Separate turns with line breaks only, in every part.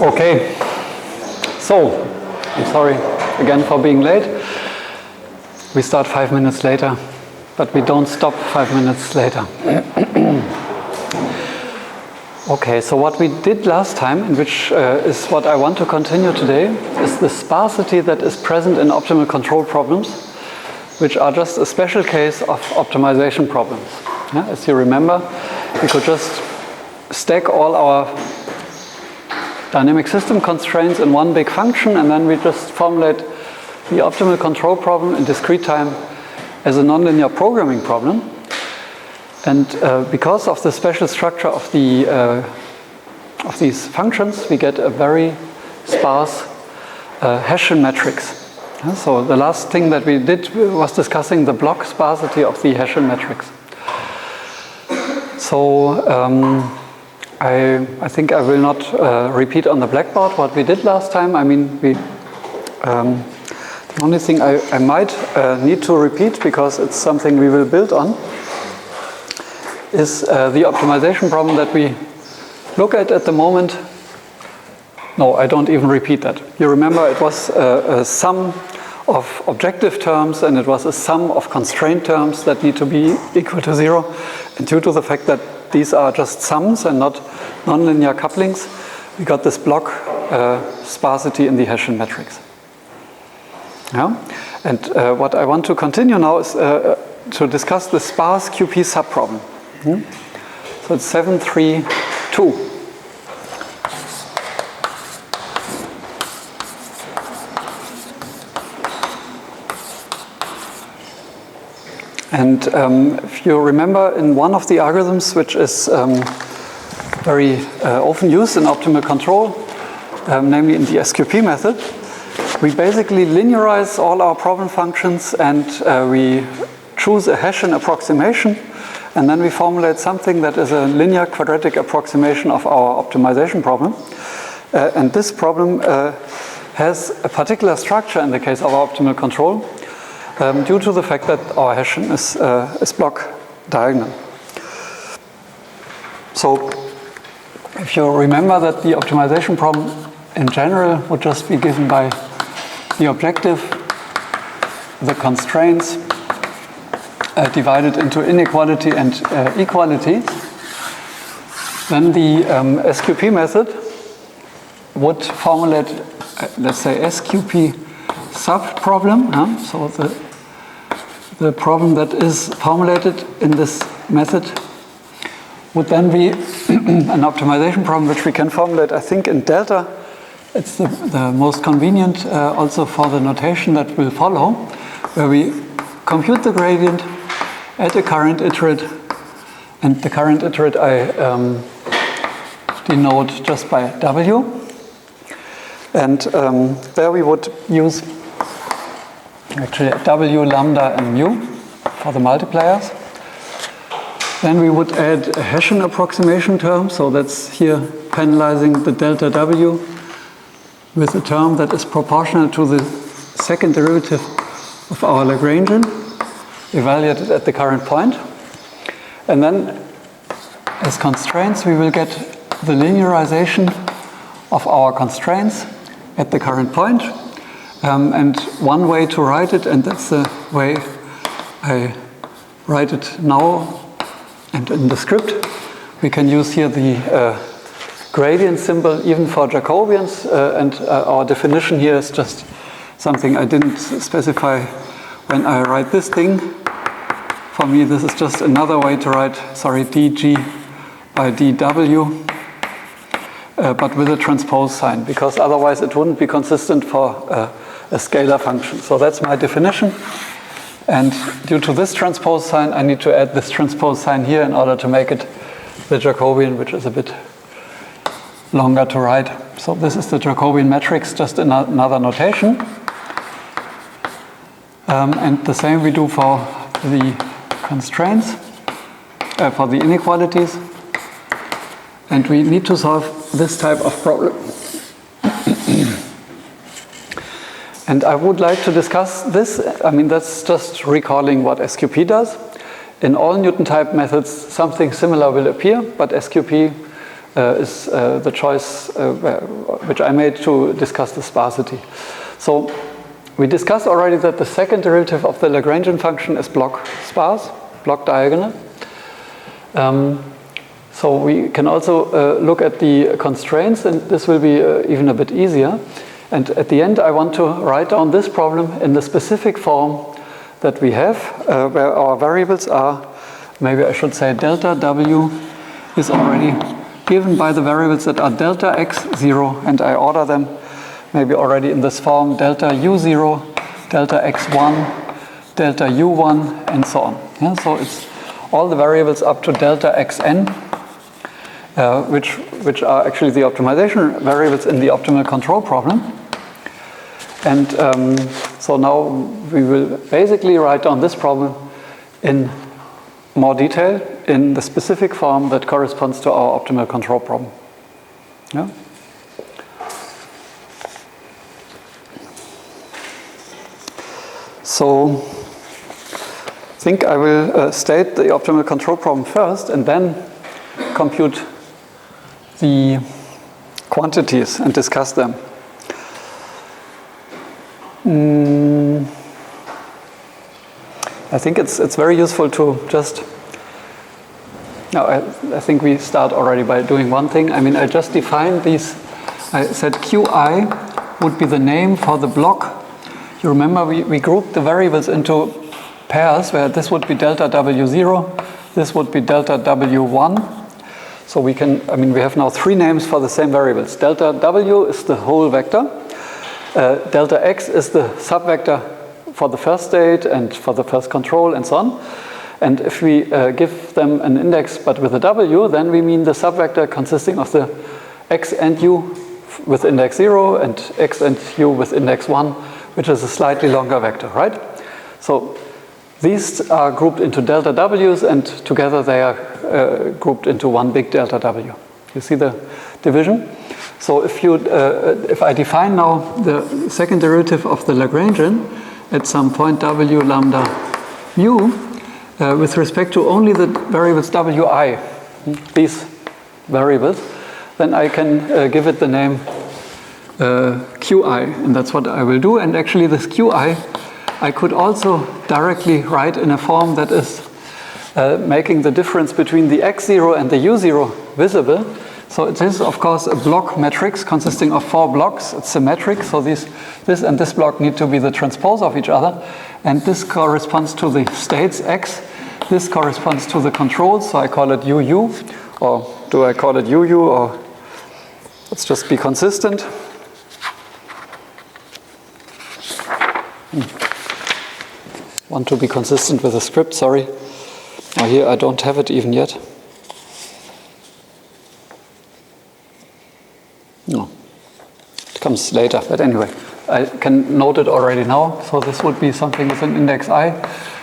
Okay, so I'm sorry again for being late. We start 5 minutes later, but we don't stop 5 minutes later. Okay, so what we did last time, and which is what I want to continue today, is the sparsity that is present in optimal control problems, which are just a special case of optimization problems. Yeah, as you remember, we could just stack all our dynamic system constraints in one big function, and then we just formulate the optimal control problem in discrete time as a nonlinear programming problem. And because of the special structure of these functions, we get a very sparse Hessian matrix. So the last thing that we did was discussing the block sparsity of the Hessian matrix. So I think I will not repeat on the blackboard what we did last time. I mean, the only thing I might need to repeat, because it's something we will build on, is the optimization problem that we look at the moment. No, I don't even repeat that. You remember it was a sum of objective terms, and it was a sum of constraint terms that need to be equal to 0. And due to the fact that these are just sums and not nonlinear couplings, we got this block sparsity in the Hessian matrix. Yeah? And what I want to continue now is to discuss the sparse QP subproblem. So it's 732. And if you remember, in one of the algorithms, which is very often used in optimal control, namely in the SQP method, we basically linearize all our problem functions, and we choose a Hessian approximation, and then we formulate something that is a linear quadratic approximation of our optimization problem. And this problem has a particular structure in the case of our optimal control, due to the fact that our Hessian is block diagonal. So if you remember that the optimization problem in general would just be given by the objective, the constraints, divided into inequality and equality, then the SQP method would formulate, let's say, SQP subproblem. So the problem that is formulated in this method would then be an optimization problem which we can formulate, I think, in delta. It's the most convenient also for the notation that will follow, where we compute the gradient at a current iterate, and the current iterate I denote just by W. And there we would use actually W, lambda, and mu for the multipliers. Then we would add a Hessian approximation term, so that's here penalizing the delta W with a term that is proportional to the second derivative of our Lagrangian, evaluated at the current point. And then, as constraints, we will get the linearization of our constraints at the current point. And one way to write it, and that's the way I write it now and in the script, we can use here the gradient symbol even for Jacobians, and our definition here is just something I didn't specify when I write this thing. For me, this is just another way to write, dg by dw, but with a transpose sign, because otherwise it wouldn't be consistent for a scalar function. So that's my definition. And due to this transpose sign, I need to add this transpose sign here in order to make it the Jacobian, which is a bit longer to write. So this is the Jacobian matrix, just another notation. And the same we do for the constraints, for the inequalities. And we need to solve this type of problem. And I would like to discuss this. I mean, that's just recalling what SQP does. In all Newton type methods, something similar will appear, but SQP is the choice which I made to discuss the sparsity. So we discussed already that the second derivative of the Lagrangian function is block sparse, block diagonal. So we can also look at the constraints, and this will be even a bit easier. And at the end, I want to write down this problem in the specific form that we have, where our variables are, maybe I should say delta W is already given by the variables that are delta x0, and I order them maybe already in this form, delta u0, delta x1, delta u1, and so on. Yeah, so it's all the variables up to delta xn, which are actually the optimization variables in the optimal control problem. And so now we will basically write down this problem in more detail in the specific form that corresponds to our optimal control problem. Yeah? So I think I will state the optimal control problem first and then compute the quantities and discuss them. I think it's very useful to just, no, I think we start already by doing one thing. I mean, I just defined these, I said Qi would be the name for the block. You remember we grouped the variables into pairs where this would be delta W0, this would be delta W1. So we can, I mean, we have now three names for the same variables. Delta W is the whole vector. Delta X is the subvector for the first state and for the first control and so on. And if we give them an index but with a W, then we mean the subvector consisting of the X and U with index 0 and X and U with index 1, which is a slightly longer vector, right? So these are grouped into delta W's, and together they are grouped into one big delta W. You see the division? So if I define now the second derivative of the Lagrangian at some point W lambda mu with respect to only the variables Wi, these variables, then I can give it the name Qi, and that's what I will do. And actually this Qi I could also directly write in a form that is making the difference between the x0 and the u0 visible. So it is, of course, a block matrix consisting of 4 blocks. It's symmetric, so this and this block need to be the transpose of each other. And this corresponds to the states x. This corresponds to the controls, so I call it UU. Or do I call it UU? Or let's just be consistent. Want to be consistent with the script, sorry. Oh, here I don't have it even yet. No, it comes later, but anyway, I can note it already now. So this would be something with an index I,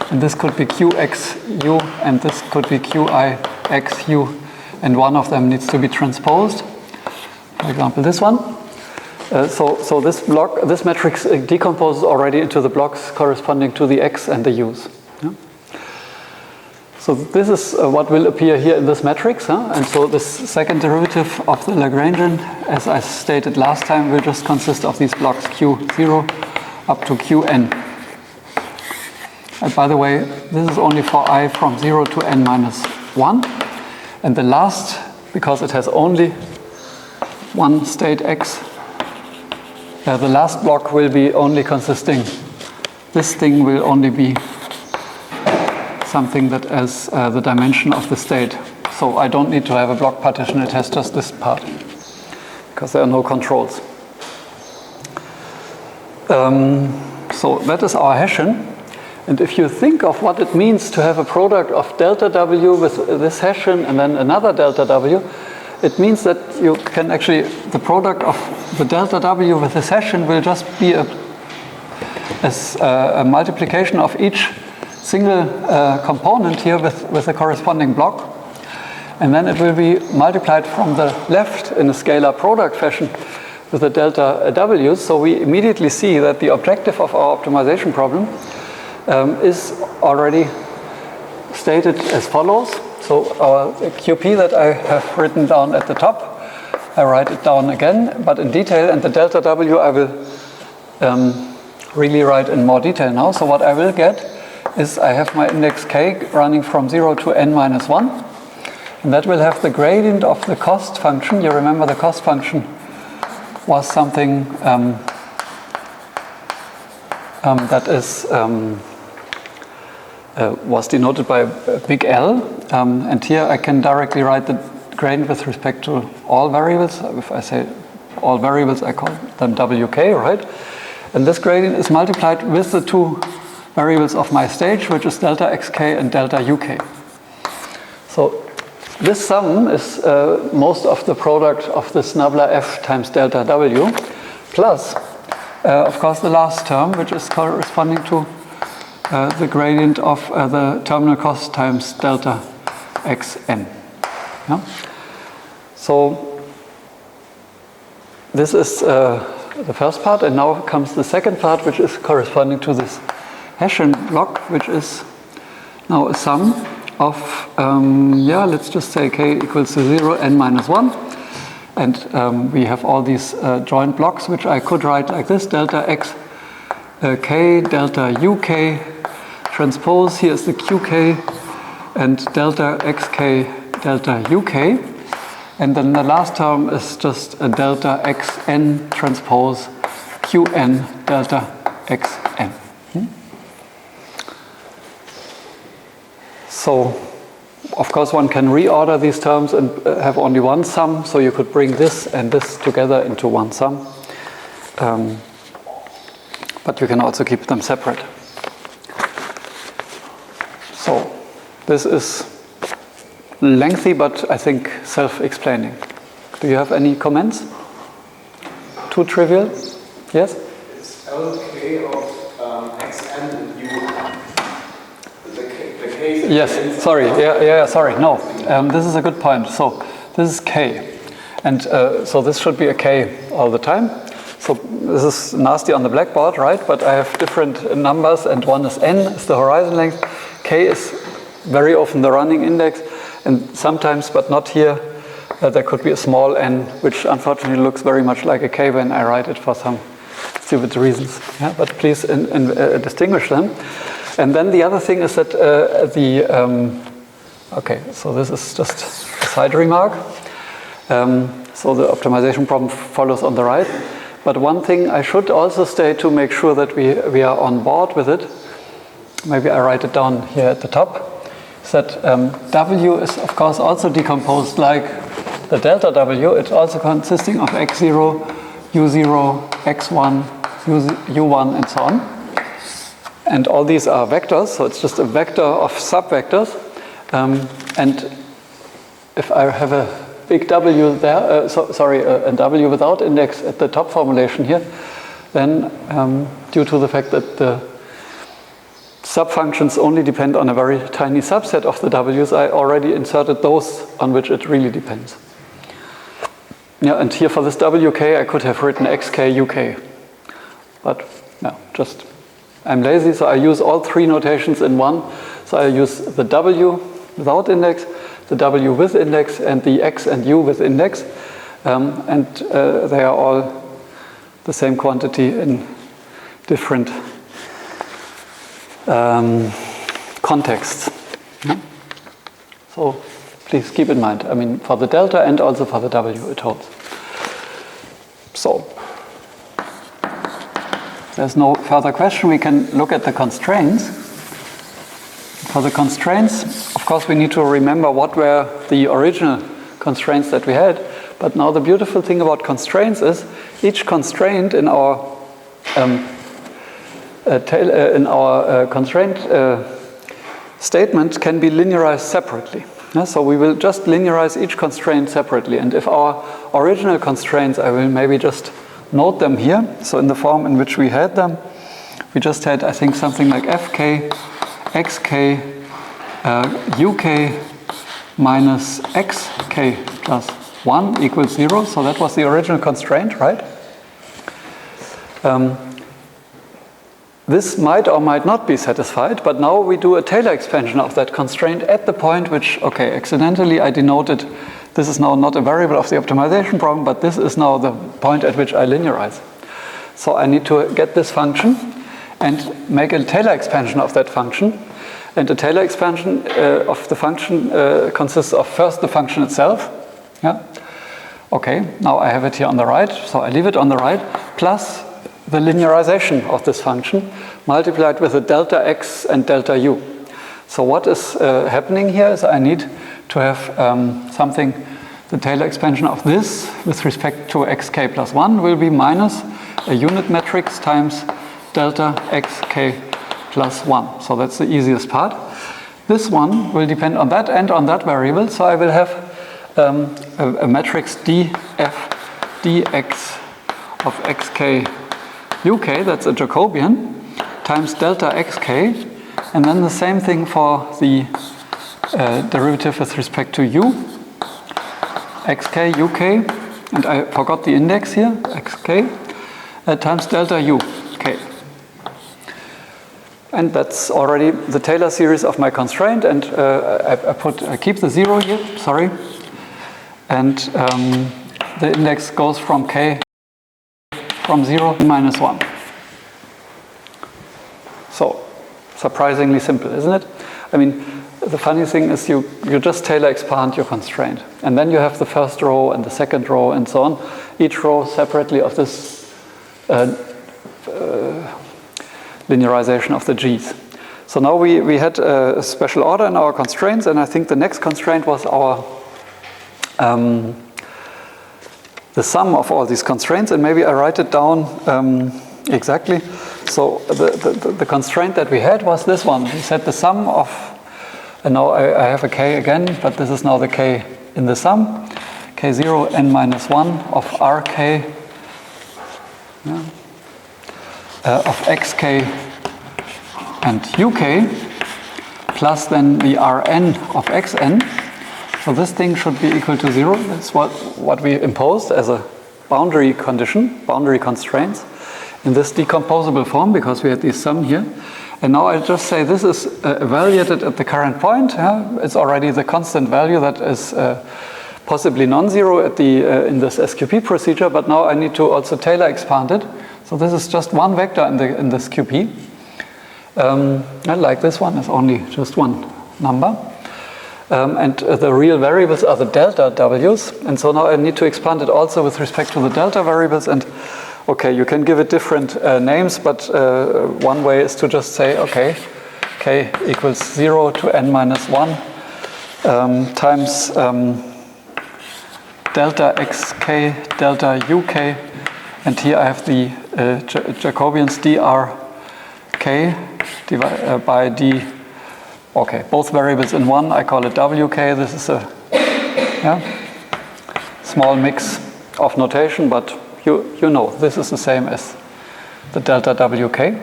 and this could be QXU, and this could be QIXU, and one of them needs to be transposed. For example, this one. So this matrix decomposes already into the blocks corresponding to the X and the U's. Yeah? So this is what will appear here in this matrix. And so this second derivative of the Lagrangian, as I stated last time, will just consist of these blocks Q0 up to Qn. And by the way, this is only for I from 0 to n minus 1. And the last, because it has only one state X, the last block will be only consisting, this thing will only be something that has the dimension of the state. So I don't need to have a block partition, it has just this part, because there are no controls. So that is our Hessian. And if you think of what it means to have a product of delta W with this Hessian and then another delta W, it means that you can actually, the product of the delta W with this Hessian will just be a multiplication of each single component here with a corresponding block. And then it will be multiplied from the left in a scalar product fashion with the delta W's. So we immediately see that the objective of our optimization problem is already stated as follows. So our QP that I have written down at the top, I write it down again, but in detail, and the delta W I will really write in more detail now. So what I will get is I have my index k running from 0 to n minus 1, and that will have the gradient of the cost function. You remember the cost function was something that is was denoted by big L, and here I can directly write the gradient with respect to all variables. If I say all variables, I call them wk, right? And this gradient is multiplied with the two variables of my stage, which is delta xk and delta uk. So this sum is most of the product of the Snubler f times delta w, plus, of course, the last term, which is corresponding to the gradient of the terminal cost times delta xn. Yeah? So this is the first part, and now comes the second part, which is corresponding to this Hessian block, which is now a sum of, let's just say k equals to 0, n minus 1. And we have all these joint blocks, which I could write like this: delta x k, delta uk, transpose, here is the qk, and delta xk, delta uk. And then the last term is just a delta xn transpose qn delta xn. So, of course, one can reorder these terms and have only one sum, so you could bring this and this together into one sum. But you can also keep them separate. So, this is lengthy, but I think self-explaining. Do you have any comments? Too trivial? Yes?
It's LK of xn and u. The k
yes, sorry. Yeah, sorry. No, this is a good point. So this is k. And so this should be a k all the time. So this is nasty on the blackboard, right? But I have different numbers, and one is n, is the horizon length. K is very often the running index. And sometimes, but not here, there could be a small n, which unfortunately looks very much like a k when I write it for some stupid reasons. Yeah? But please distinguish them. And then the other thing is that okay, so this is just a side remark. So the optimization problem follows on the right. But one thing I should also state to make sure that we are on board with it, maybe I write it down here at the top, is that W is, of course, also decomposed like the delta W. It's also consisting of x0, u0, x1, u1, and so on. And all these are vectors, so it's just a vector of subvectors. And if I have a big W there, a W without index at the top formulation here, then due to the fact that the subfunctions only depend on a very tiny subset of the W's, I already inserted those on which it really depends. Yeah, and here for this WK, I could have written XK, UK. But yeah, just, I'm lazy, so I use all three notations in one. So I use the W without index, the W with index, and the X and U with index. And they are all the same quantity in different contexts. Yeah? So please keep in mind, I mean, for the delta and also for the W it holds. So there's no further question. We can look at the constraints. For the constraints, of course, we need to remember what were the original constraints that we had. But now the beautiful thing about constraints is each constraint in our constraint statement can be linearized separately. Yeah, so we will just linearize each constraint separately. And if our original constraints, I will maybe just note them here. So in the form in which we had them, we just had, I think, something like fk, xk, uk minus xk plus 1 equals 0. So that was the original constraint, right? this might or might not be satisfied, but now we do a Taylor expansion of that constraint at the point which, okay, accidentally I denoted, this is now not a variable of the optimization problem, but this is now the point at which I linearize. So I need to get this function and make a Taylor expansion of that function. And the Taylor expansion of the function consists of first the function itself. Yeah. Okay, now I have it here on the right, so I leave it on the right, plus the linearization of this function multiplied with the delta x and delta u. So what is happening here is I need to have something, the Taylor expansion of this with respect to xk plus 1 will be minus a unit matrix times delta xk plus 1. So that's the easiest part. This one will depend on that and on that variable, so I will have a matrix df dx of xk uk, that's a Jacobian, times delta xk, and then the same thing for the derivative with respect to u, xk uk, and I forgot the index here, xk, times delta u, k. And that's already the Taylor series of my constraint, and I keep the 0 here, sorry, and the index goes from k from 0 to minus 1. So, surprisingly simple, isn't it? I mean, the funny thing is you just Taylor expand your constraint. And then you have the first row and the second row and so on. Each row separately of this linearization of the g's. So now we had a special order in our constraints, and I think the next constraint was our the sum of all these constraints, and maybe I write it down exactly. So the constraint that we had was this one. We said the sum of, and now I have a k again, but this is now the k in the sum, k0 n minus 1 of rk, yeah, of xk and uk, plus then the rn of xn. So this thing should be equal to 0. That's what we imposed as a boundary condition, boundary constraints, in this decomposable form, because we had this sum here. And now I just say this is evaluated at the current point. Yeah? It's already the constant value that is possibly non-zero at the in this SQP procedure, but now I need to also Taylor expand it. So this is just one vector in this QP. Like this one is only just one number. And the real variables are the delta w's, and so now I need to expand it also with respect to the delta variables. And okay, you can give it different names, but one way is to just say, okay, k equals 0 to n minus 1 times delta xk, delta uk, and here I have the Jacobians drk by d. Okay, both variables in one, I call it wk. This is a small mix of notation, but you know, this is the same as the delta wk.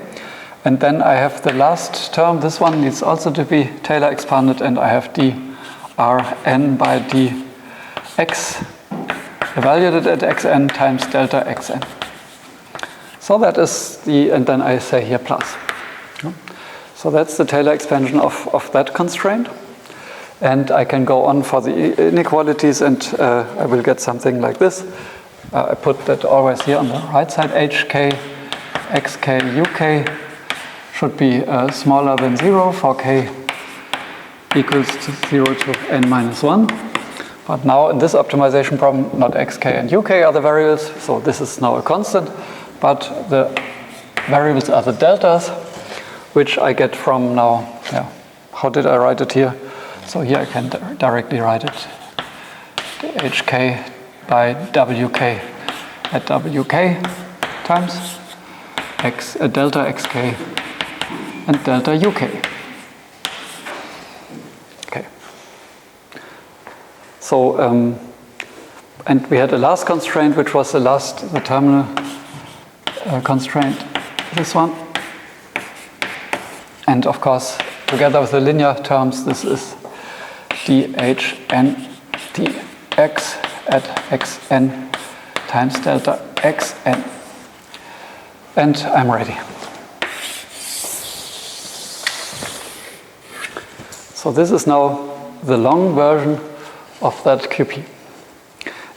And then I have the last term, this one needs also to be Taylor expanded, and I have drn by dx evaluated at xn times delta xn. So that is the, and then I say here plus. So that's the Taylor expansion of that constraint. And I can go on for the inequalities, and I will get something like this. I put that always here on the right side. hk, xk, uk should be smaller than 0 for k equals to 0 to n minus 1. But now in this optimization problem, not xk and uk are the variables, so this is now a constant, but the variables are the deltas, which I get from now, how did I write it here? So here I can directly write it, hk by wk at wk times delta xk and delta uk. Okay. So, and we had a last constraint, which was the terminal constraint, this one. And of course, together with the linear terms, this is dhn dx at xn times delta xn. And I'm ready. So this is now the long version of that QP.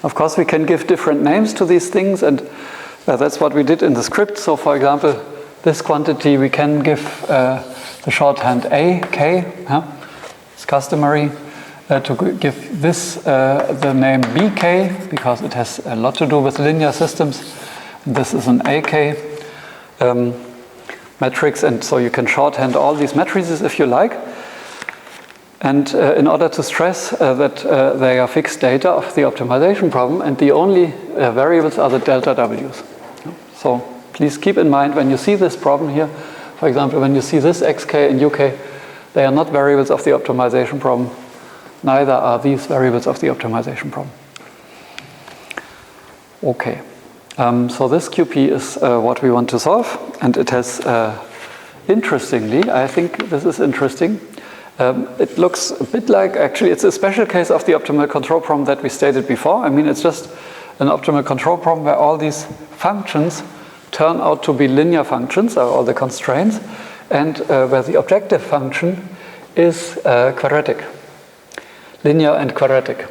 Of course, we can give different names to these things, and that's what we did in the script. So for example, this quantity we can give the shorthand A, K. It's customary to give this the name BK, because it has a lot to do with linear systems. And this is an AK matrix, and so you can shorthand all these matrices if you like. And in order to stress that they are fixed data of the optimization problem, and the only variables are the delta W's. So please keep in mind when you see this problem here, for example, when you see this XK and UK, they are not variables of the optimization problem. Neither are these variables of the optimization problem. Okay. So this QP is what we want to solve, and it has, interestingly, I think this is interesting, it looks a bit like, actually, it's a special case of the optimal control problem that we stated before. I mean, it's just an optimal control problem where all these functions turn out to be linear functions, or all the constraints, and where the objective function is quadratic, linear and quadratic.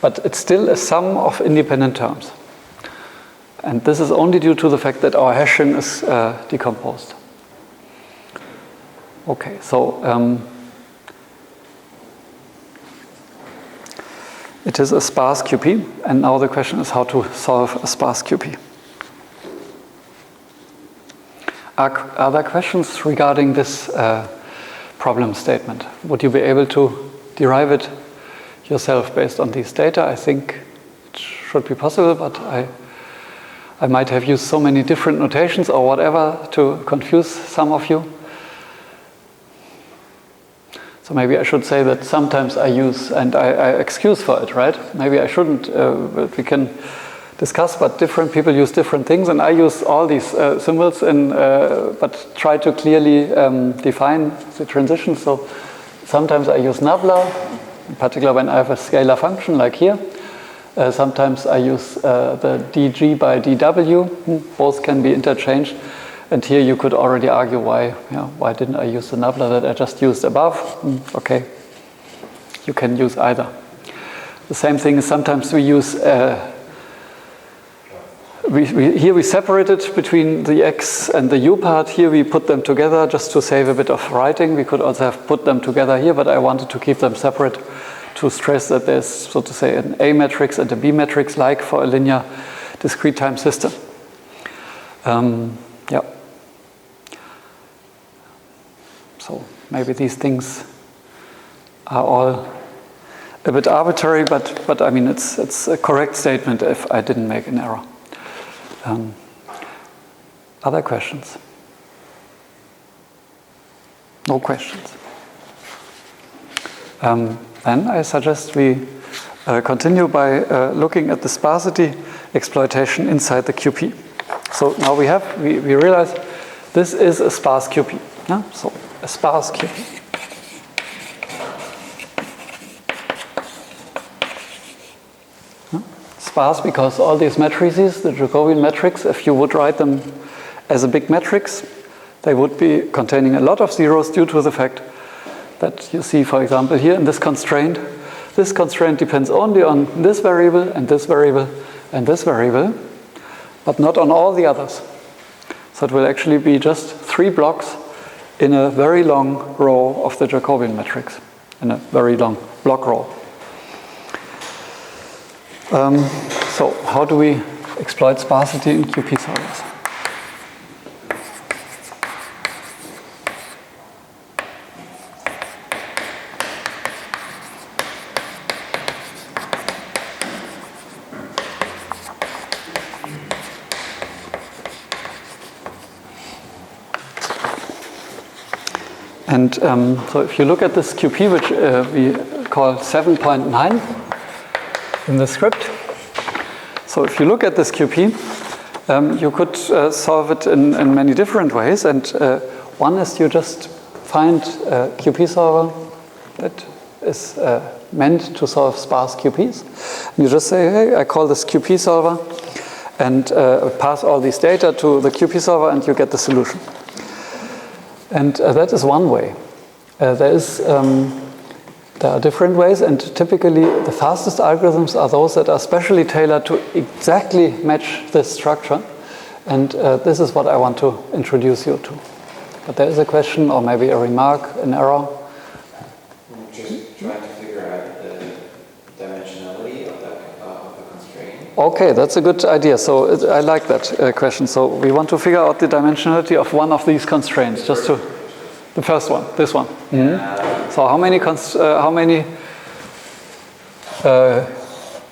But it's still a sum of independent terms. And this is only due to the fact that our hashing is decomposed. Okay, so it is a sparse QP, and now the question is how to solve a sparse QP. Are there questions regarding this problem statement? Would you be able to derive it yourself based on these data? I think it should be possible, but I might have used so many different notations or whatever to confuse some of you. So maybe I should say that sometimes I use, and I excuse for it, right? Maybe I shouldn't, but we can discuss, but different people use different things, and I use all these symbols, but try to clearly define the transition. So sometimes I use nabla, in particular when I have a scalar function like here. Sometimes I use the dg by dw. Both can be interchanged. And here you could already argue why didn't I use the nabla that I just used above? Okay, you can use either. The same thing is sometimes we use, here we separate it between the x and the u part. Here we put them together just to save a bit of writing. We could also have put them together here, but I wanted to keep them separate to stress that there's, so to say, an A matrix and a B matrix, like for a linear discrete time system. Yeah. So maybe these things are all a bit arbitrary, but I mean it's a correct statement if I didn't make an error. Other questions? No questions. Then I suggest we continue by looking at the sparsity exploitation inside the QP. So now we realize this is a sparse QP. Yeah? So a sparse QP. Sparse because all these matrices, the Jacobian matrix, if you would write them as a big matrix, they would be containing a lot of zeros due to the fact that you see, for example, here in this constraint. This constraint depends only on this variable and this variable and this variable, but not on all the others. So it will actually be just 3 blocks in a very long row of the Jacobian matrix, in a very long block row. So how do we exploit sparsity in QP solvers? And so if you look at this QP, which we call 7.9 in the script. So if you look at this QP, you could solve it in many different ways. And one is you just find a QP solver that is meant to solve sparse QPs. And you just say, hey, I call this QP solver, and pass all these data to the QP solver, and you get the solution. And that is one way. There is There are different ways, and typically the fastest algorithms are those that are specially tailored to exactly match this structure. And this is what I want to introduce you to. But there is a question, or maybe a remark, an error.
Just trying to figure out the dimensionality of the constraint.
Okay, that's a good idea. So I like that question. So we want to figure out the dimensionality of one of these constraints. The first one, this one. Mm-hmm. So how many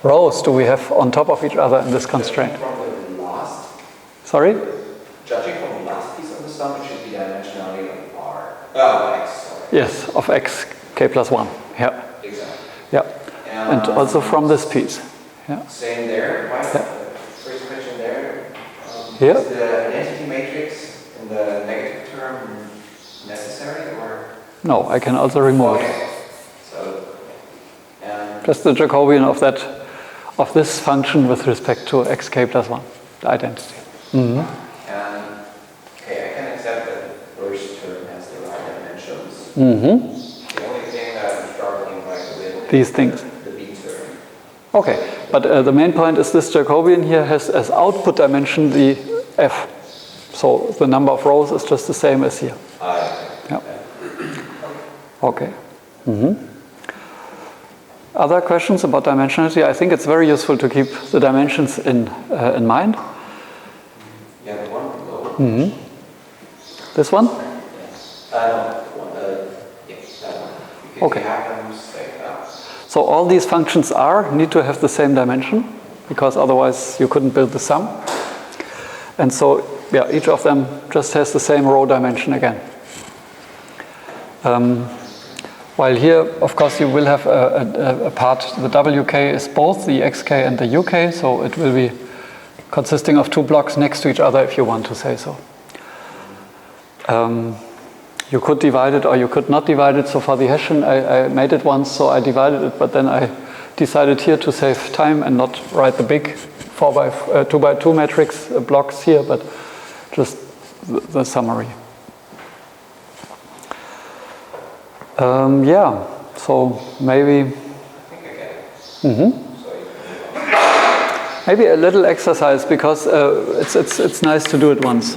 rows do we have on top of each other in this constraint?
From the last.
Sorry?
Judging from the last piece of the sum, it should be dimensionality of R. Oh, X. Sorry.
Yes, of x k plus 1. Yeah.
Exactly.
Yeah. And also from this piece. Yeah.
Same there. Why?
Yeah.
First question there.
Here.
Is the identity matrix in the negative term necessary, or?
No, I can also remove it.
Okay. So.
Just the Jacobian of this function with respect to xk plus 1, the identity. Mm-hmm.
Okay, I can accept that the first term has the right dimensions.
Mm-hmm.
The only thing that I'm struggling with
these things.
The B term.
Okay, but the main point is this Jacobian here has as output dimension the f. So the number of rows is just the same as here. Yeah. Okay. Mm-hmm. Other questions about dimensionality? I think it's very useful to keep the dimensions in mind.
Yeah, the one below.
Mm-hmm. This one?
No, that one.
Okay.
You have them like that.
So all these functions R need to have the same dimension, because otherwise you couldn't build the sum. And so, yeah, each of them just has the same row dimension again. While here, of course, you will have a part, the WK is both the XK and the UK, so it will be consisting of two blocks next to each other, if you want to say so. You could divide it or you could not divide it. So for the Hessian, I made it once, so I divided it, but then I decided here to save time and not write the big 2x2 matrix blocks here, but just the summary. Yeah, so maybe. Maybe a little exercise, because it's nice to do it once.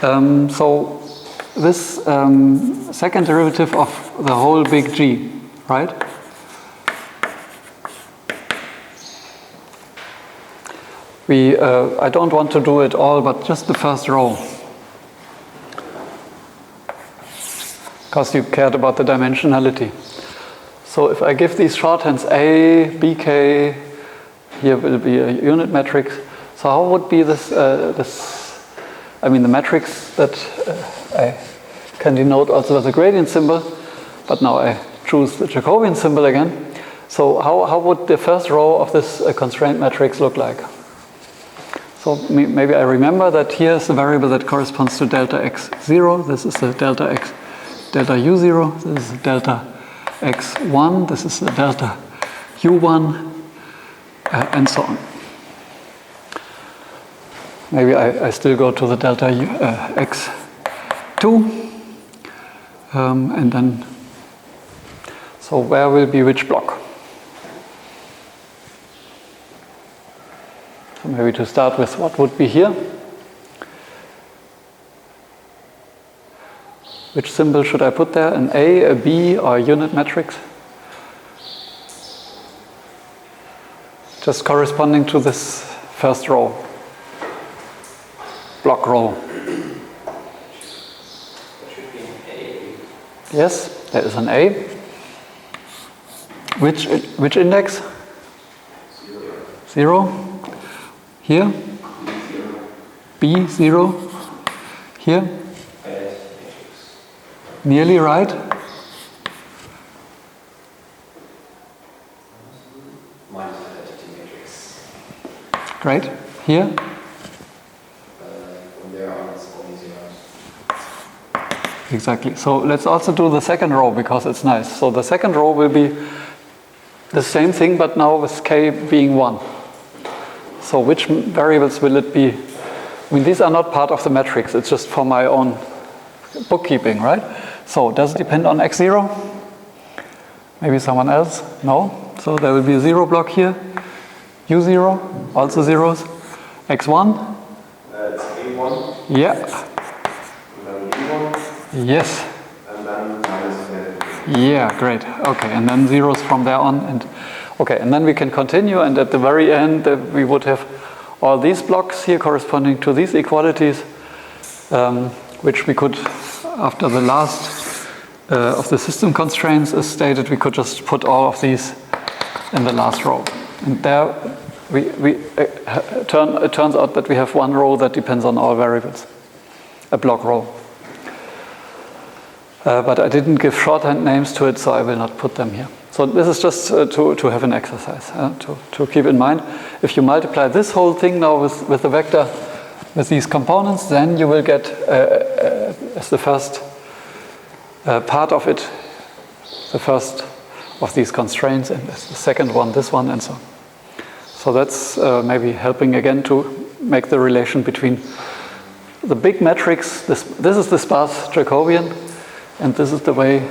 So this second derivative of the whole big G, right? I don't want to do it all, but just the first row, because you cared about the dimensionality. So if I give these shorthands A, BK, here will be a unit matrix. So how would be this? I mean, the matrix that I can denote also with a gradient symbol, but now I choose the Jacobian symbol again. So how would the first row of this constraint matrix look like? So maybe I remember that here is the variable that corresponds to delta x0. This is the delta u0. This is delta x1. This is the delta u1. And so on. Maybe I still go to the delta x2. And then, so where will be which block? So maybe to start with, what would be here? Which symbol should I put there? An A, a B, or a unit matrix? Just corresponding to this first row, block row. Yes, there is an A. Which index? 0. Here? B0. Here? Nearly right. Right? Here?
From there on, it's only 0.
Exactly. So let's also do the second row, because it's nice. So the second row will be the same thing, but now with k being 1. So which variables will it be? I mean, these are not part of the matrix. It's just for my own bookkeeping, right? So does it depend on x0? Maybe someone else? No? So there will be a 0 block here. U0, also zeros. X1?
It's A1.
Yeah.
And then B1.
Yes.
And then minus negative.
Yeah, great. Okay, and then zeros from there on. And okay, and then we can continue, and at the very end we would have all these blocks here corresponding to these equalities, which we could, after the last of the system constraints is stated, we could just put all of these in the last row. And there it turns out that we have one row that depends on all variables, a block row. But I didn't give shorthand names to it, so I will not put them here. So this is just to have an exercise, to keep in mind. If you multiply this whole thing now with the vector, with these components, then you will get, as the first part of it, the first of these constraints, and as the second one, this one, and so on. So that's maybe helping again to make the relation between the big matrix, this is the sparse Jacobian, and this is the way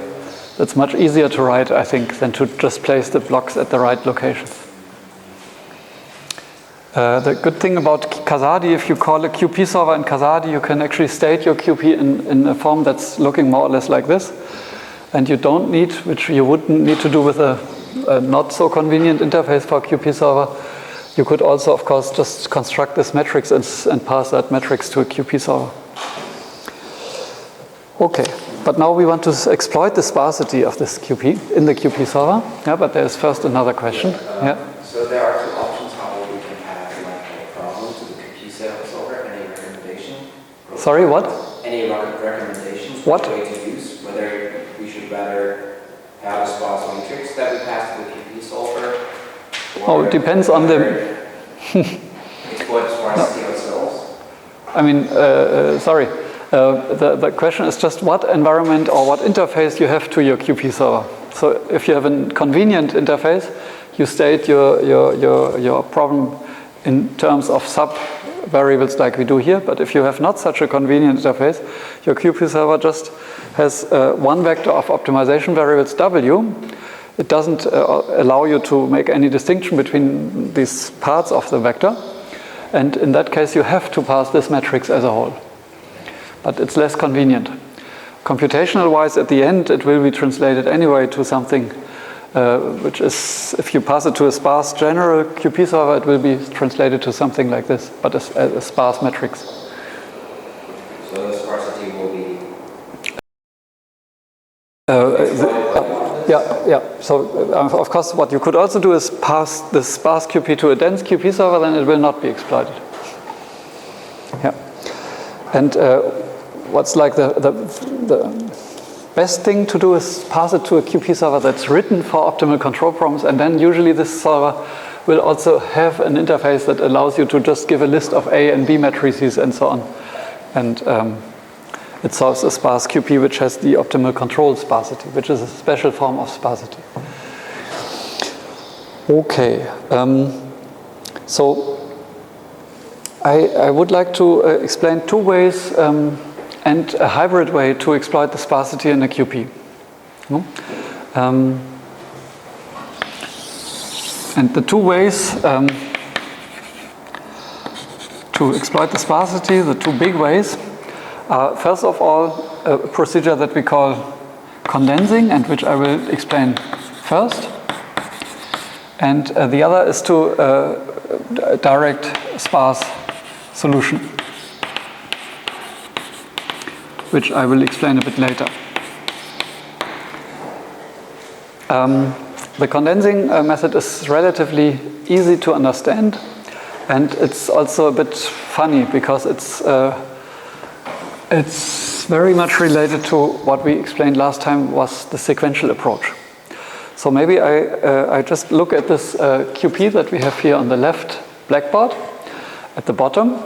that's much easier to write, I think, than to just place the blocks at the right locations. The good thing about Casadi, if you call a QP solver in Casadi, you can actually state your QP in a form that's looking more or less like this. And you don't need, which you wouldn't need to do with a not so convenient interface for QP solver, you could also, of course, just construct this matrix and pass that matrix to a QP solver. Okay, but now we want to exploit the sparsity of this QP in the QP solver. Yeah, but there's first another question. Yeah.
So there are two options how we can add like a problem to the QP solver. Any recommendation?
Sorry, what?
Any recommendations?
What?
Way to use? Whether we should rather have a sparse matrix that we pass to the QP solver?
Oh, it depends on the.
Exploit sparsity ourselves.
I mean, sorry. The question is just what environment or what interface you have to your QP server. So if you have a convenient interface, you state your problem in terms of sub-variables like we do here. But if you have not such a convenient interface, your QP server just has one vector of optimization variables W. It doesn't allow you to make any distinction between these parts of the vector. And in that case, you have to pass this matrix as a whole. But it's less convenient. Computational-wise, at the end, it will be translated anyway to something which is, if you pass it to a sparse general QP solver, it will be translated to something like this, but a sparse matrix.
So the sparsity will be...
Yeah. So, of course, what you could also do is pass the sparse QP to a dense QP solver, then it will not be exploited. Yeah. And what's like the best thing to do is pass it to a QP solver that's written for optimal control problems, and then usually this solver will also have an interface that allows you to just give a list of A and B matrices and so on. And it solves a sparse QP which has the optimal control sparsity, which is a special form of sparsity. Okay. So I would like to explain two ways and a hybrid way to exploit the sparsity in a QP. And the two ways to exploit the sparsity, the two big ways, are first of all a procedure that we call condensing, and which I will explain first. And the other is to direct sparse solution, which I will explain a bit later. The condensing method is relatively easy to understand, and it's also a bit funny because it's very much related to what we explained last time was the sequential approach. So maybe I just look at this QP that we have here on the left blackboard at the bottom,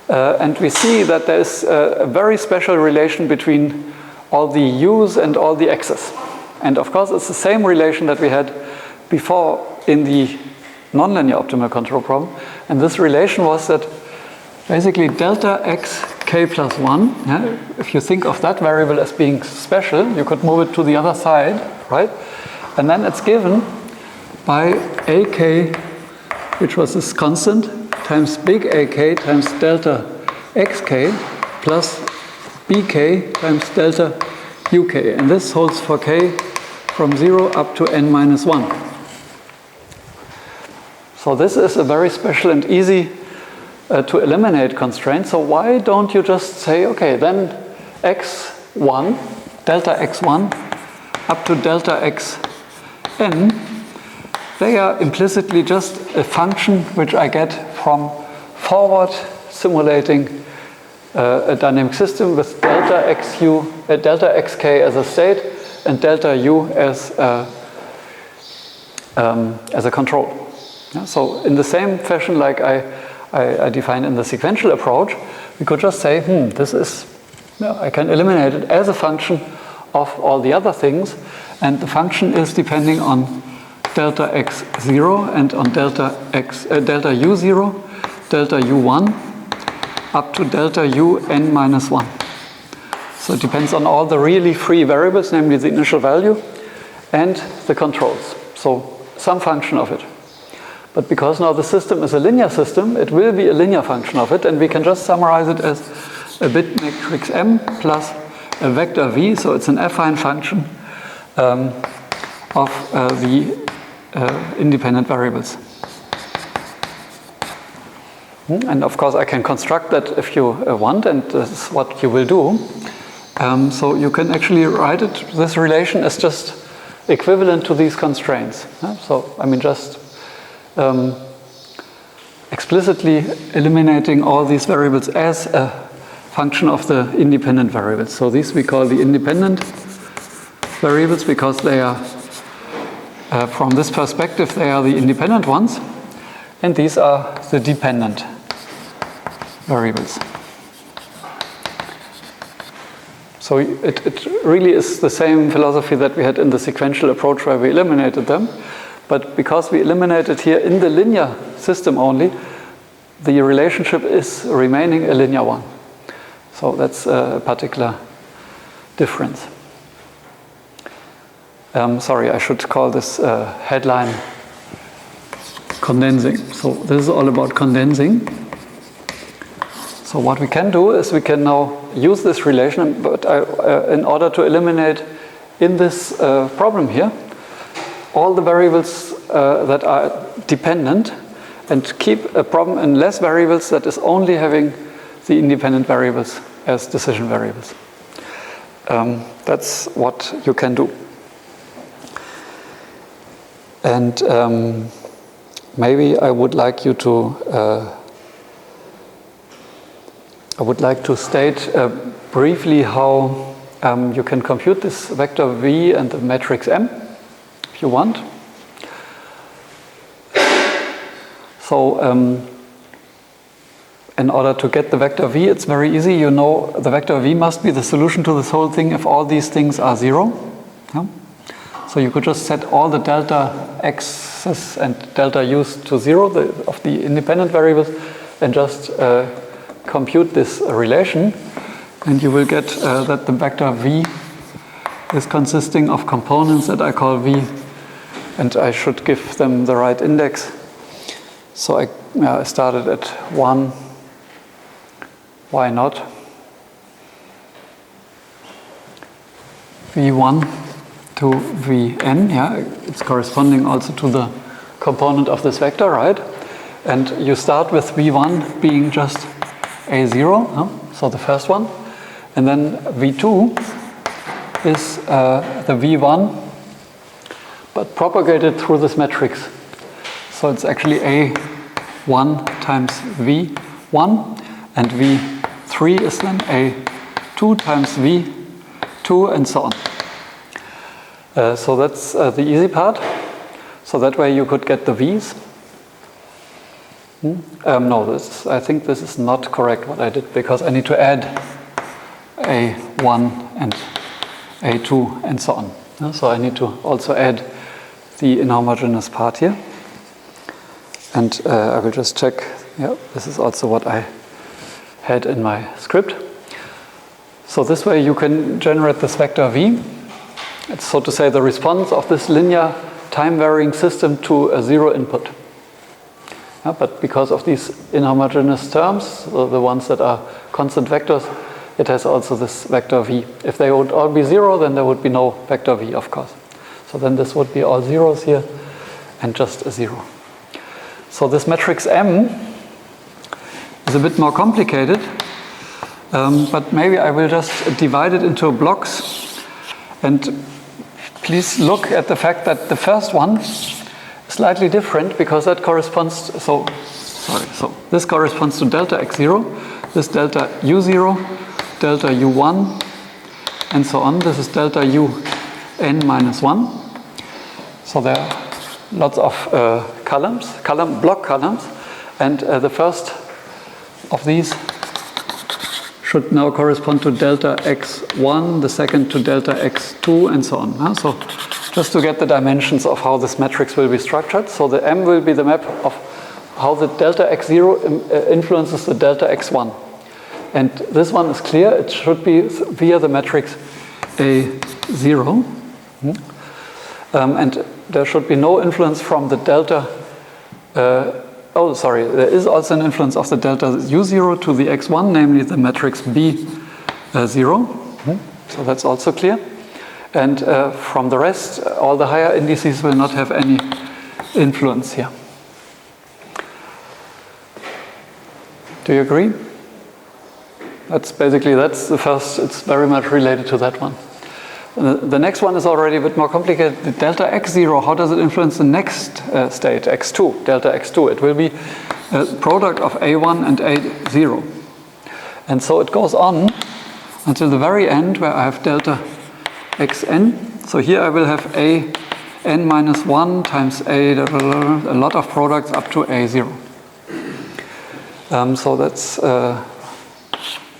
and we see that there is a very special relation between all the U's and all the X's. And of course, it's the same relation that we had before in the nonlinear optimal control problem. And this relation was that basically delta x k plus 1, if you think of that variable as being special, you could move it to the other side, right? And then it's given by AK, which was this constant, times big AK times delta XK plus BK times delta UK. And this holds for K from 0 up to n minus 1. So this is a very special and easy to eliminate constraint. So why don't you just say, okay, then x1, delta x1 up to delta xn, they are implicitly just a function which I get from forward simulating a dynamic system with delta xk as a state and delta u as a control. Yeah, so in the same fashion like I defined in the sequential approach, we could just say, this is, I can eliminate it as a function of all the other things, and the function is depending on delta x0 and on delta u0, delta u1, up to delta un minus 1. So it depends on all the really free variables, namely the initial value and the controls. So some function of it. But because now the system is a linear system, it will be a linear function of it, and we can just summarize it as a bit matrix M plus a vector V, so it's an affine function of the independent variables. And of course I can construct that if you want, and this is what you will do. So you can actually write it, this relation is just equivalent to these constraints. So I mean just explicitly eliminating all these variables as a function of the independent variables. So these we call the independent variables because they are, from this perspective, they are the independent ones, and these are the dependent variables. So it really is the same philosophy that we had in the sequential approach where we eliminated them. But because we eliminated here in the linear system only, the relationship is remaining a linear one. So that's a particular difference. Sorry, I should call this headline condensing. So this is all about condensing. So what we can do is we can now use this relation, but in order to eliminate in this problem here, all the variables that are dependent, and keep a problem in less variables that is only having the independent variables as decision variables. That's what you can do. And maybe I would like you to state briefly how you can compute this vector V and the matrix M, if you want. So in order to get the vector V, it's very easy. You know the vector V must be the solution to this whole thing if all these things are 0. Yeah? So you could just set all the delta x's and delta u's to 0 of the independent variables and just compute this relation, and you will get that the vector V is consisting of components that I call V, and I should give them the right index. So I started at 1. Why not? V1 to Vn, yeah, it's corresponding also to the component of this vector, right? And you start with V1 being just A0, so the first one. And then V2 is the V1, but propagated through this matrix. So it's actually A1 times V1, and V3 is then A2 times V2, and so on. So that's the easy part. So that way you could get the V's. No, I think this is not correct what I did, because I need to add A1 and A2 and so on. So I need to also add the inhomogeneous part here. And I will just check, yeah, this is also what I had in my script. So this way you can generate this vector V, It's, so to say, the response of this linear time-varying system to a zero input. But because of these inhomogeneous terms, so the ones that are constant vectors, it has also this vector v. If they would all be zero, then there would be no vector v, of course. So then this would be all zeros here and just a zero. So this matrix M is a bit more complicated, but maybe I will just divide it into blocks. And please look at the fact that the first one is slightly different because that corresponds, so this corresponds to delta x0, this delta u0, delta u1, and so on. This is delta un minus 1. So there are lots of block columns, and the first of these should now correspond to delta x1, the second to delta x2, and so on. So just to get the dimensions of how this matrix will be structured. So the M will be the map of how the delta x0 influences the delta x1. And this one is clear. It should be via the matrix A0. And there should be no influence from the delta. There is also an influence of the delta u0 to the x1, namely the matrix B0. So that's also clear. And from the rest, all the higher indices will not have any influence here. Do you agree? That's the first, it's very much related to that one. The next one is already a bit more complicated. The delta x0, how does it influence the next state, x2, delta x2? It will be a product of a1 and a0. And so it goes on until the very end where I have delta xn. So here I will have a n minus 1 times a lot of products up to a0. So that's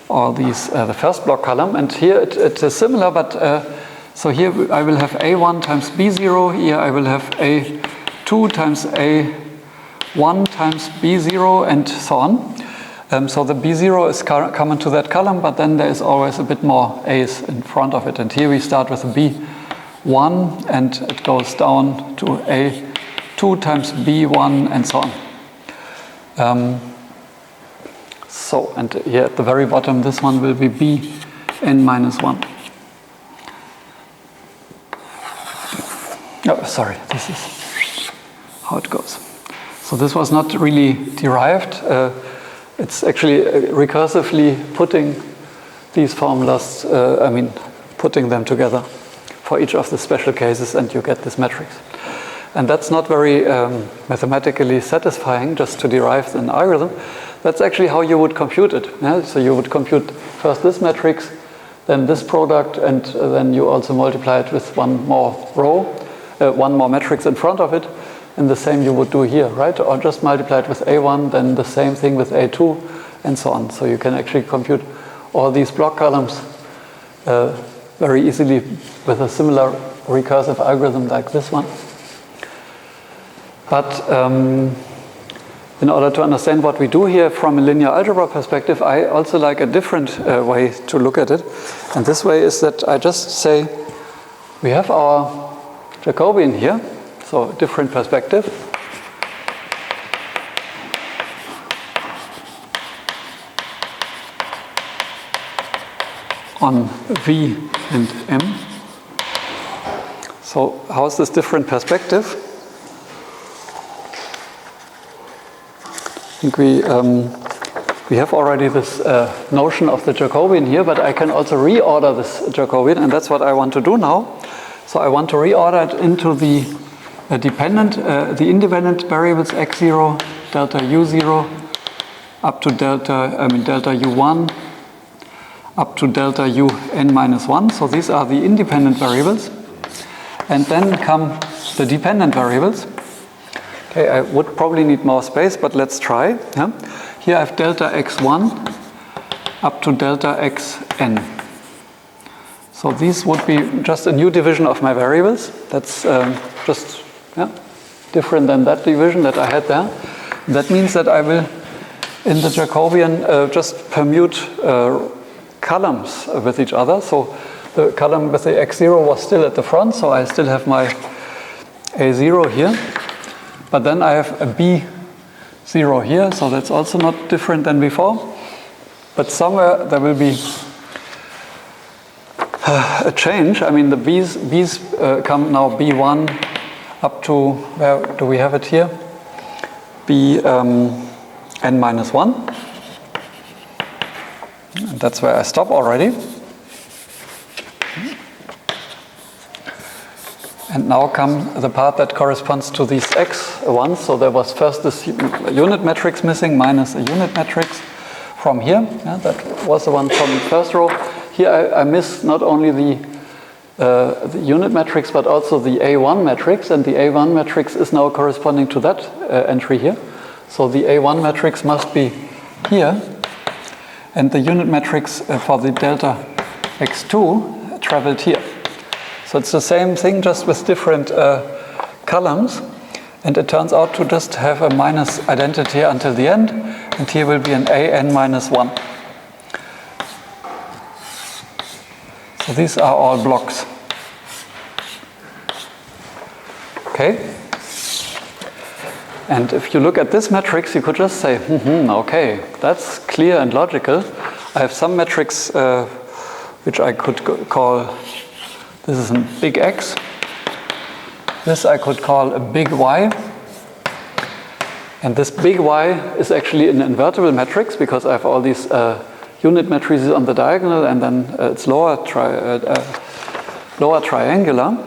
all these, the first block column. And here it is similar, but so here I will have a1 times b0. Here I will have a2 times a1 times b0, and so on. So the b0 is common to that column, but then there is always a bit more a's in front of it. And here we start with a b1, and it goes down to a2 times b1, and so on. And here at the very bottom, this one will be bn minus 1. Oh, sorry, this is how it goes. So this was not really derived. It's actually recursively putting these formulas, putting them together for each of the special cases, and you get this matrix. And that's not very mathematically satisfying, just to derive an algorithm. That's actually how you would compute it. Yeah? So you would compute first this matrix, then this product, and then you also multiply it with one more row, one more matrix in front of it. And the same you would do here, right? Or just multiply it with A1, then the same thing with A2, and so on. So you can actually compute all these block columns very easily with a similar recursive algorithm like this one. But in order to understand what we do here from a linear algebra perspective, I also like a different way to look at it. And this way is that I just say, we have our Jacobian here, so different perspective. On V and M. So how is this different perspective? I think we have already this notion of the Jacobian here, but I can also reorder this Jacobian, and that's what I want to do now. So I want to reorder it into the independent variables x0, delta u0, up to delta u1, up to delta un minus 1. So these are the independent variables. And then come the dependent variables. Okay, I would probably need more space, but let's try. Yeah? Here I have delta x1 up to delta xn. So these would be just a new division of my variables. That's just different than that division that I had there. That means that I will, in the Jacobian, just permute columns with each other. So the column with the x0 was still at the front, so I still have my a0 here. But then I have a b0 here, so that's also not different than before. But somewhere there will be a change. I mean, the b's come now b1 up to, where do we have it here? b n minus 1. And that's where I stop already. And now come the part that corresponds to these x1s. So there was first this unit matrix missing minus a unit matrix from here. Yeah, that was the one from the first row. Here I miss not only the unit matrix, but also the A1 matrix. And the A1 matrix is now corresponding to that entry here. So the A1 matrix must be here. And the unit matrix for the delta x2 traveled here. So it's the same thing, just with different columns. And it turns out to just have a minus identity until the end. And here will be an an minus 1. So these are all blocks. Okay? And if you look at this matrix, you could just say, okay, that's clear and logical. I have some matrix which I could call, this is a big X. This I could call a big Y. And this big Y is actually an invertible matrix because I have all these unit matrices on the diagonal, and then it's lower triangular.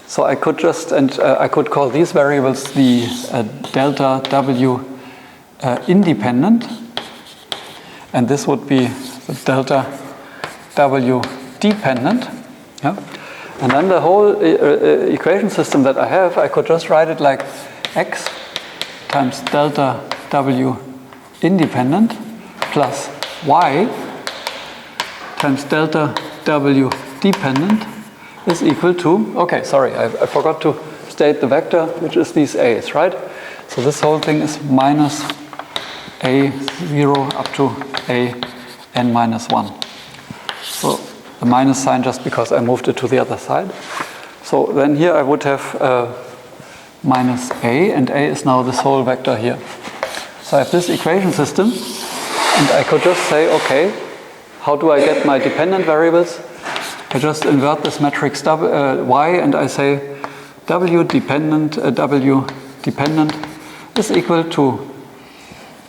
So I could just, I could call these variables the delta W independent, and this would be the delta W dependent. Yeah? And then the whole equation system that I have, I could just write it like x times delta W independent plus y times delta W dependent is equal to, okay, sorry, I forgot to state the vector, which is these a's, right? So this whole thing is minus a0 up to a n minus 1. So the minus sign just because I moved it to the other side. So then here I would have minus a, and a is now this whole vector here. So I have this equation system, and I could just say, okay, how do I get my dependent variables? I just invert this matrix y, and I say W dependent is equal to,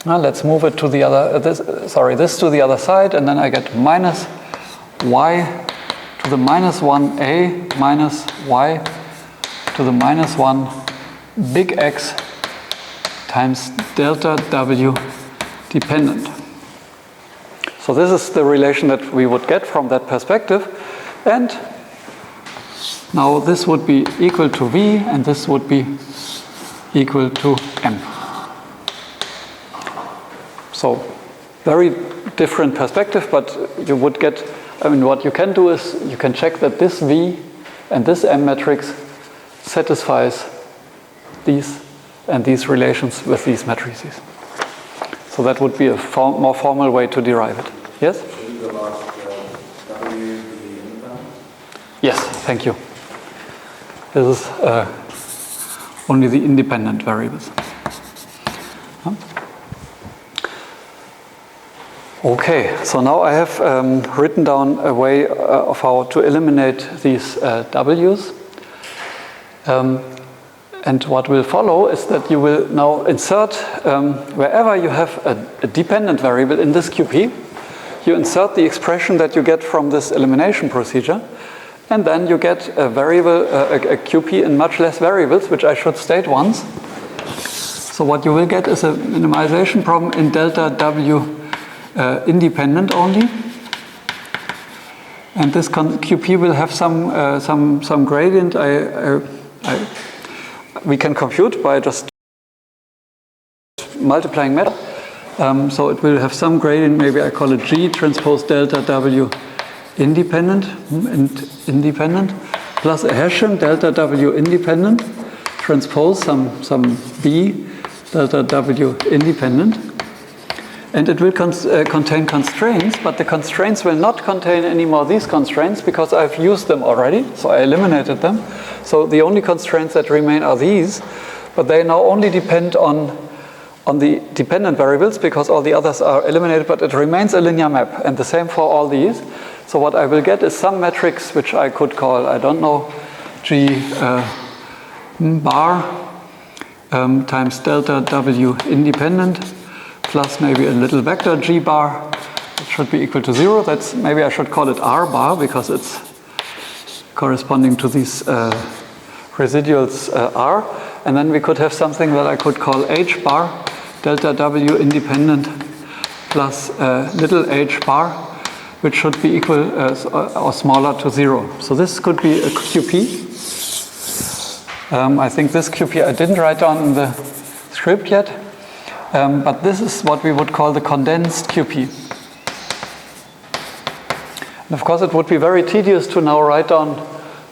let's move it to the other, this to the other side, and then I get minus y to the minus 1a minus y to the minus 1 big X times delta W dependent. So this is the relation that we would get from that perspective. And now this would be equal to V, and this would be equal to M. So very different perspective, but you would get, I mean, what you can do is you can check that this V and this M matrix satisfies these and these relations with these matrices. So that would be a more formal way to derive it. Yes? Yes, thank you. This is only the independent variables. Okay, so now I have written down a way of how to eliminate these W's. And what will follow is that you will now insert, wherever you have a dependent variable in this QP, you insert the expression that you get from this elimination procedure, and then you get a variable, a QP in much less variables, which I should state once. So what you will get is a minimization problem in delta W independent only. And this QP will have some gradient. We can compute by just multiplying math. So it will have some gradient, maybe I call it G transpose delta W independent, plus a Hessian delta W independent, transpose some B delta W independent. And it will contain constraints, but the constraints will not contain any more these constraints because I've used them already, so I eliminated them. So the only constraints that remain are these, but they now only depend on the dependent variables because all the others are eliminated, but it remains a linear map, and the same for all these. So what I will get is some matrix which I could call, I don't know, G bar times delta W independent plus maybe a little vector G bar. It should be equal to 0. That's, maybe I should call it R bar because it's corresponding to these residuals R. And then we could have something that I could call H bar delta W independent plus little h bar, which should be equal or smaller to 0. So this could be a QP. I think this QP I didn't write down in the script yet, but this is what we would call the condensed QP. And of course it would be very tedious to now write down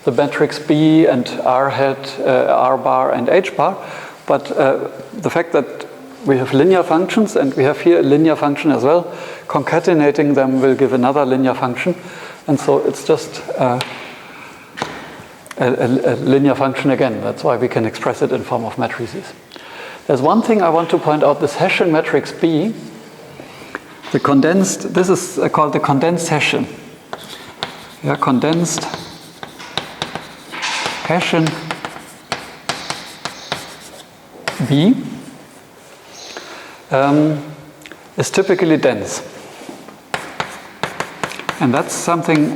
the matrix B and R hat, R bar and H bar, but the fact that we have linear functions and we have here a linear function as well, concatenating them will give another linear function, and so it's just a linear function again. That's why we can express it in form of matrices. There's one thing I want to point out, this Hessian matrix B, the condensed, this is called the condensed Hessian. Yeah, condensed Hessian B is typically dense. And that's something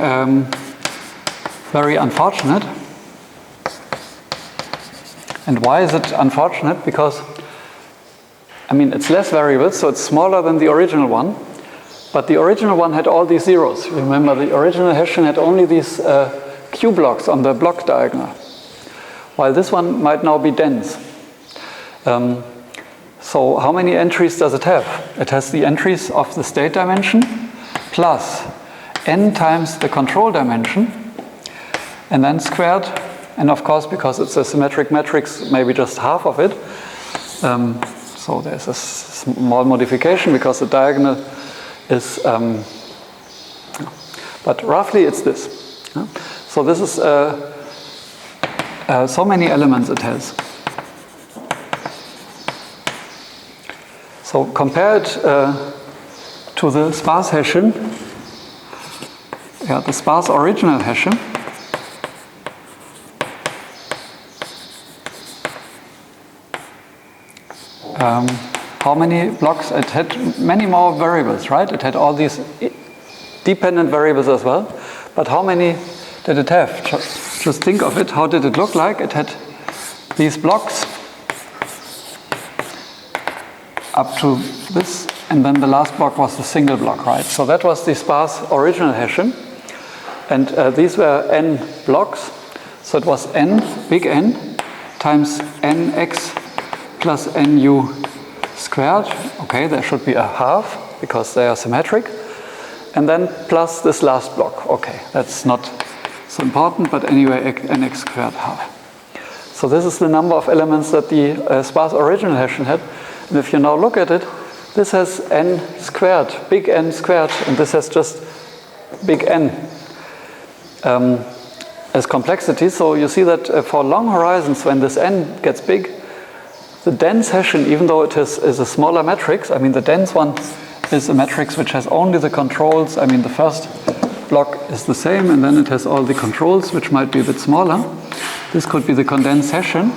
very unfortunate. And why is it unfortunate? Because, I mean, it's less variables, so it's smaller than the original one. But the original one had all these zeros. Remember, the original Hessian had only these Q blocks on the block diagonal, while this one might now be dense. So how many entries does it have? It has the entries of the state dimension plus n times the control dimension, and then squared. And of course, because it's a symmetric matrix, maybe just half of it. So there's a small modification because the diagonal is, but roughly it's this. So this is so many elements it has. So compare it to the sparse Hessian, the sparse original Hessian. How many blocks? It had many more variables, right? It had all these dependent variables as well. But how many did it have? Just think of it. How did it look like? It had these blocks up to this, and then the last block was the single block, right? So that was the sparse original Hessian. And these were n blocks. So it was n, big N, times nx plus nu squared. Okay, there should be a half because they are symmetric. And then plus this last block. Okay, that's not so important, but anyway, nx squared half. So this is the number of elements that the sparse original Hessian had. And if you now look at it, this has n squared, big N squared, and this has just big N as complexity. So you see that for long horizons, when this n gets big, the dense Hessian, even though it is a smaller matrix, I mean the dense one is a matrix which has only the controls. I mean the first block is the same, and then it has all the controls, which might be a bit smaller. This could be the condensed Hessian.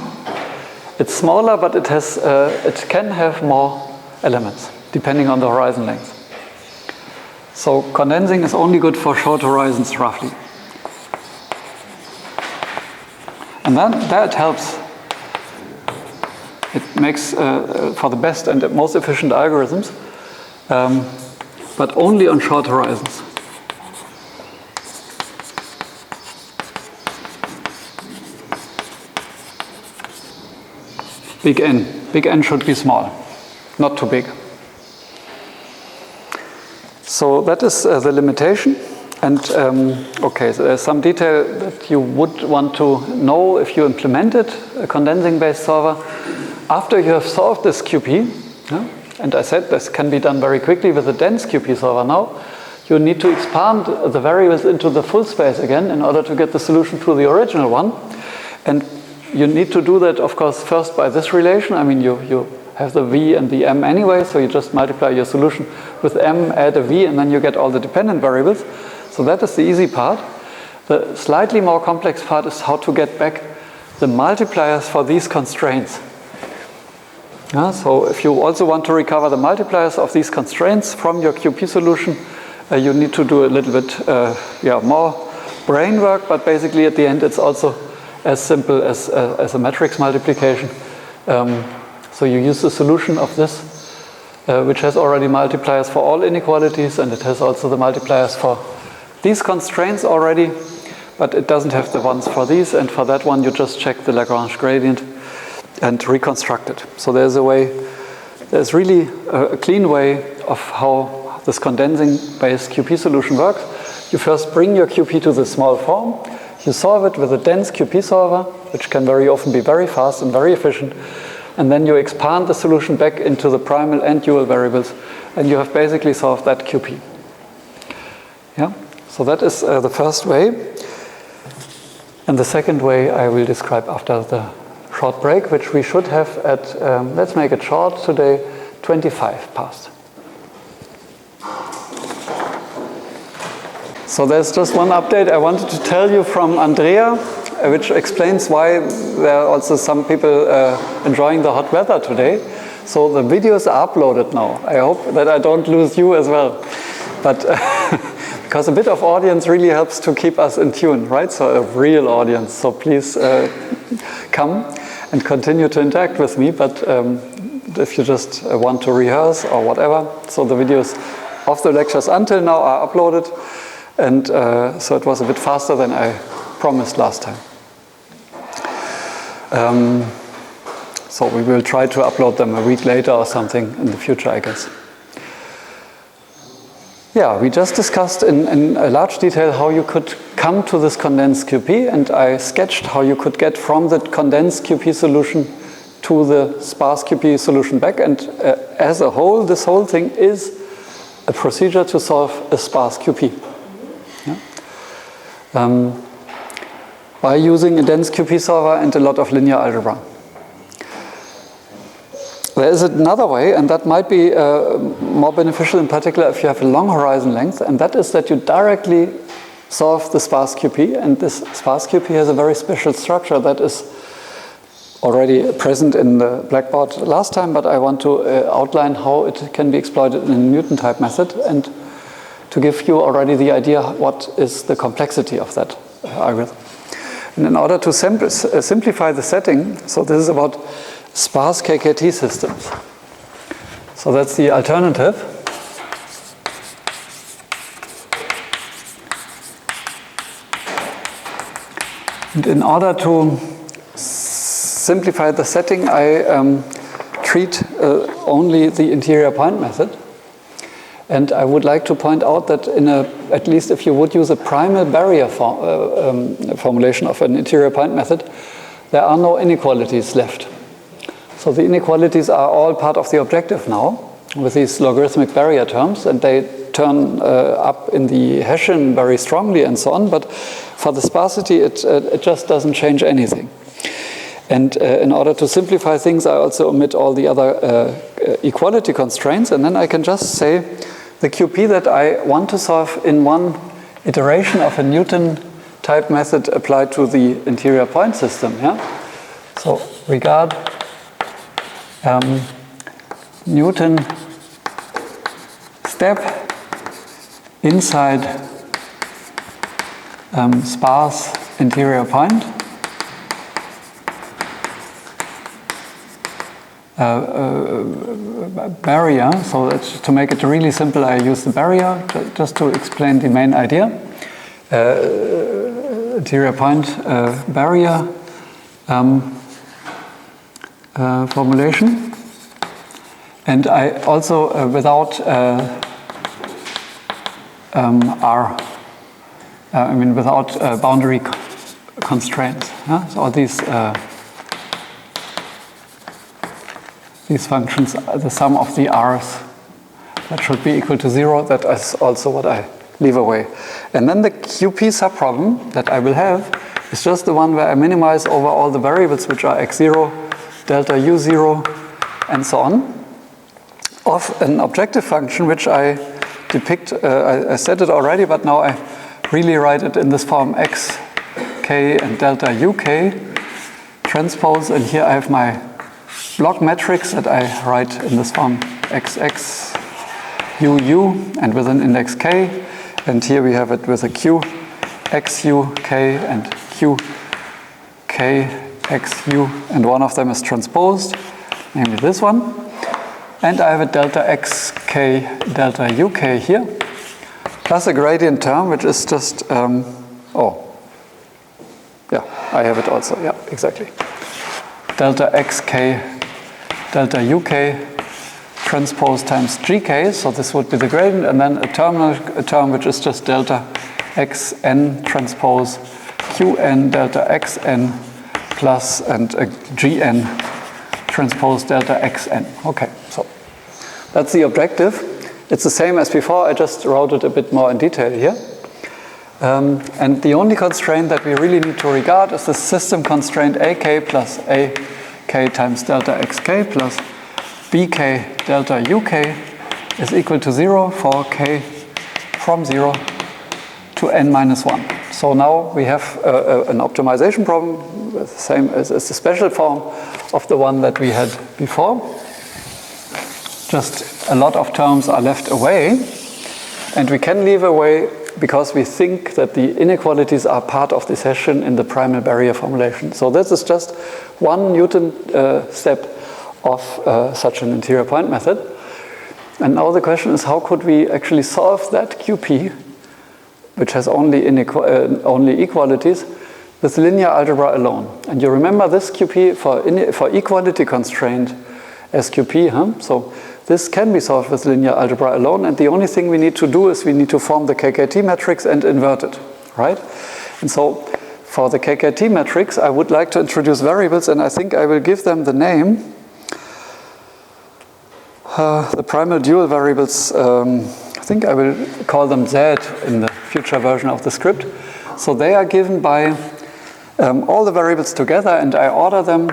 It's smaller, but it has it can have more elements depending on the horizon length. So condensing is only good for short horizons, roughly. And then that helps. It makes for the best and most efficient algorithms, but only on short horizons. Big N should be small, not too big. So that is the limitation. And okay, so there's some detail that you would want to know if you implemented a condensing-based solver. After you have solved this QP, And I said this can be done very quickly with a dense QP solver now. You need to expand the variables into the full space again in order to get the solution to the original one. And you need to do that, of course, first by this relation. I mean, you have the v and the m anyway, so you just multiply your solution with m, add a v, and then you get all the dependent variables. So that is the easy part. The slightly more complex part is how to get back the multipliers for these constraints. So if you also want to recover the multipliers of these constraints from your QP solution, you need to do a little bit more brain work, but basically at the end it's also as simple as a matrix multiplication. So you use the solution of this, which has already multipliers for all inequalities, and it has also the multipliers for these constraints already, but it doesn't have the ones for these, and for that one you just check the Lagrange gradient and reconstruct it. So there's really a clean way of how this condensing-based QP solution works. You first bring your QP to the small form, you solve it with a dense QP solver, which can very often be very fast and very efficient, and then you expand the solution back into the primal and dual variables, and you have basically solved that QP. Yeah? So that is the first way. And the second way I will describe after the short break, which we should have at, let's make it short today, 25 past. So there's just one update I wanted to tell you from Andrea, which explains why there are also some people enjoying the hot weather today. So the videos are uploaded now. I hope that I don't lose you as well. But because a bit of audience really helps to keep us in tune, right? So a real audience. So please come and continue to interact with me. But if you just want to rehearse or whatever, so the videos of the lectures until now are uploaded. And so it was a bit faster than I promised last time. So we will try to upload them a week later or something in the future, I guess. Yeah, we just discussed in a large detail how you could come to this condensed QP, and I sketched how you could get from the condensed QP solution to the sparse QP solution back. And as a whole, this whole thing is a procedure to solve a sparse QP. Yeah? By using a dense QP solver and a lot of linear algebra. There is another way, and that might be more beneficial in particular if you have a long horizon length, and that is that you directly solve the sparse QP, and this sparse QP has a very special structure that is already present in the blackboard last time, but I want to outline how it can be exploited in a Newton type method, and to give you already the idea what is the complexity of that algorithm. And in order to simplify the setting, so this is about sparse KKT systems. So that's the alternative. And in order to simplify the setting, I treat only the interior point method. And I would like to point out that at least if you would use a primal barrier formulation of an interior point method, there are no inequalities left. So the inequalities are all part of the objective now with these logarithmic barrier terms, and they turn up in the Hessian very strongly and so on, but for the sparsity it just doesn't change anything. And in order to simplify things, I also omit all the other equality constraints, and then I can just say the QP that I want to solve in one iteration of a Newton type method applied to the interior point system. Yeah? So regard Newton step inside sparse interior point barrier. So that's, to make it really simple, I use the barrier just to explain the main idea. Interior point barrier formulation, and I also without without boundary constraints. So all these these functions, the sum of the r's, that should be equal to 0. That is also what I leave away. And then the QP subproblem that I will have is just the one where I minimize over all the variables which are x0, delta u0, and so on, of an objective function which I depict, I said it already, but now I really write it in this form xk and delta uk transpose, and here I have my block matrix that I write in this form xx uu and with an index k, and here we have it with a q xu k and q k xu, and one of them is transposed, namely this one. And I have a delta xk delta uk here, plus a gradient term, which is just, I have it also, yeah, exactly. Delta xk delta uk transpose times gk, so this would be the gradient, and then a term which is just delta xn transpose qn delta xn plus and a gn transpose delta xn. Okay, so that's the objective. It's the same as before, I just wrote it a bit more in detail here. And the only constraint that we really need to regard is the system constraint ak plus ak times delta xk plus bk delta uk is equal to 0 for k from 0 to n minus 1. So now we have an optimization problem, the same as the special form of the one that we had before. Just a lot of terms are left away, and we can leave away because we think that the inequalities are part of this Hessian in the primal barrier formulation. So this is just one Newton step of such an interior point method. And now the question is, how could we actually solve that QP, which has only equalities, with linear algebra alone? And you remember this QP for equality constraint SQP, huh? So this can be solved with linear algebra alone, and the only thing we need to do is we need to form the KKT matrix and invert it, right? And so for the KKT matrix, I would like to introduce variables, and I think I will give them the name. The primal dual variables, I think I will call them Z in the future version of the script. So they are given by all the variables together, and I order them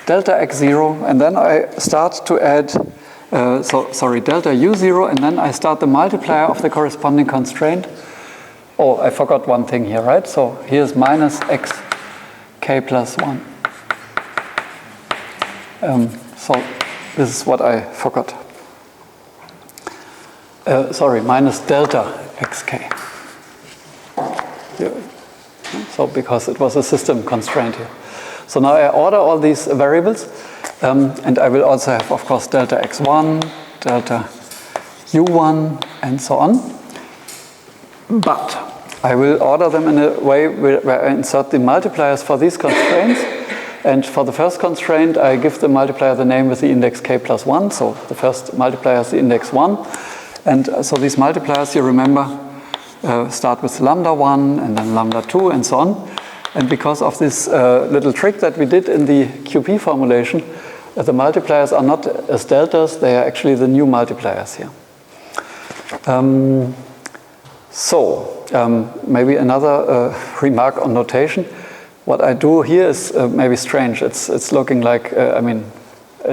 delta x0, and then I start to add delta u0, and then I start the multiplier of the corresponding constraint. Oh, I forgot one thing here, right? So here's minus xk plus 1. So this is what I forgot. Minus delta xk. Yeah. So because it was a system constraint here. So now I order all these variables. And I will also have, of course, delta x1, delta u1, and so on. But I will order them in a way where I insert the multipliers for these constraints. And for the first constraint, I give the multiplier the name with the index k plus 1. So the first multiplier is the index 1. And so these multipliers, you remember, start with lambda 1 and then lambda 2 and so on. And because of this little trick that we did in the QP formulation, the multipliers are not as deltas, they are actually the new multipliers here. Maybe another remark on notation. What I do here is maybe strange. It's looking like, a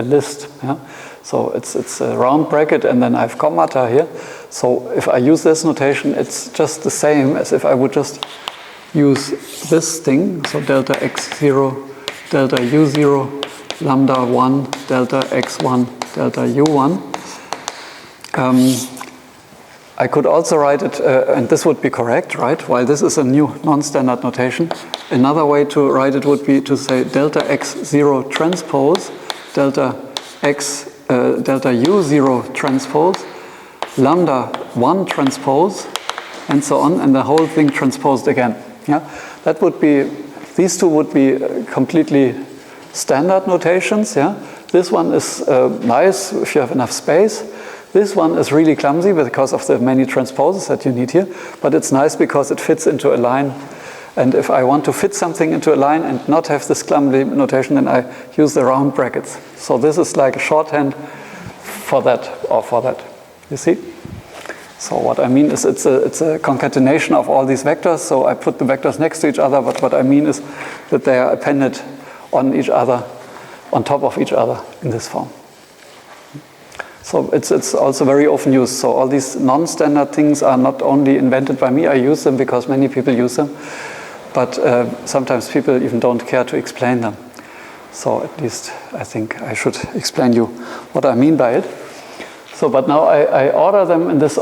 list. Yeah? So it's a round bracket, and then I have commata here. So if I use this notation, it's just the same as if I would just use this thing. So delta x0, delta u0, lambda 1, delta x1, delta u1. I could also write it, and this would be correct, right? While this is a new non-standard notation, another way to write it would be to say delta x0 transpose, delta u0 transpose, lambda 1 transpose, and so on, and the whole thing transposed again. Yeah, that would be, these two would be completely standard notations. Yeah, this one is nice if you have enough space. This one is really clumsy because of the many transposes that you need here, but it's nice because it fits into a line And if I want to fit something into a line and not have this clumsy notation, then I use the round brackets. So this is like a shorthand for that or for that. You see? So what I mean is it's a concatenation of all these vectors. So I put the vectors next to each other, but what I mean is that they are appended on each other, on top of each other in this form. So it's also very often used. So all these non-standard things are not only invented by me, I use them because many people use them, but sometimes people even don't care to explain them. So at least I think I should explain you what I mean by it. So, but now I order them in this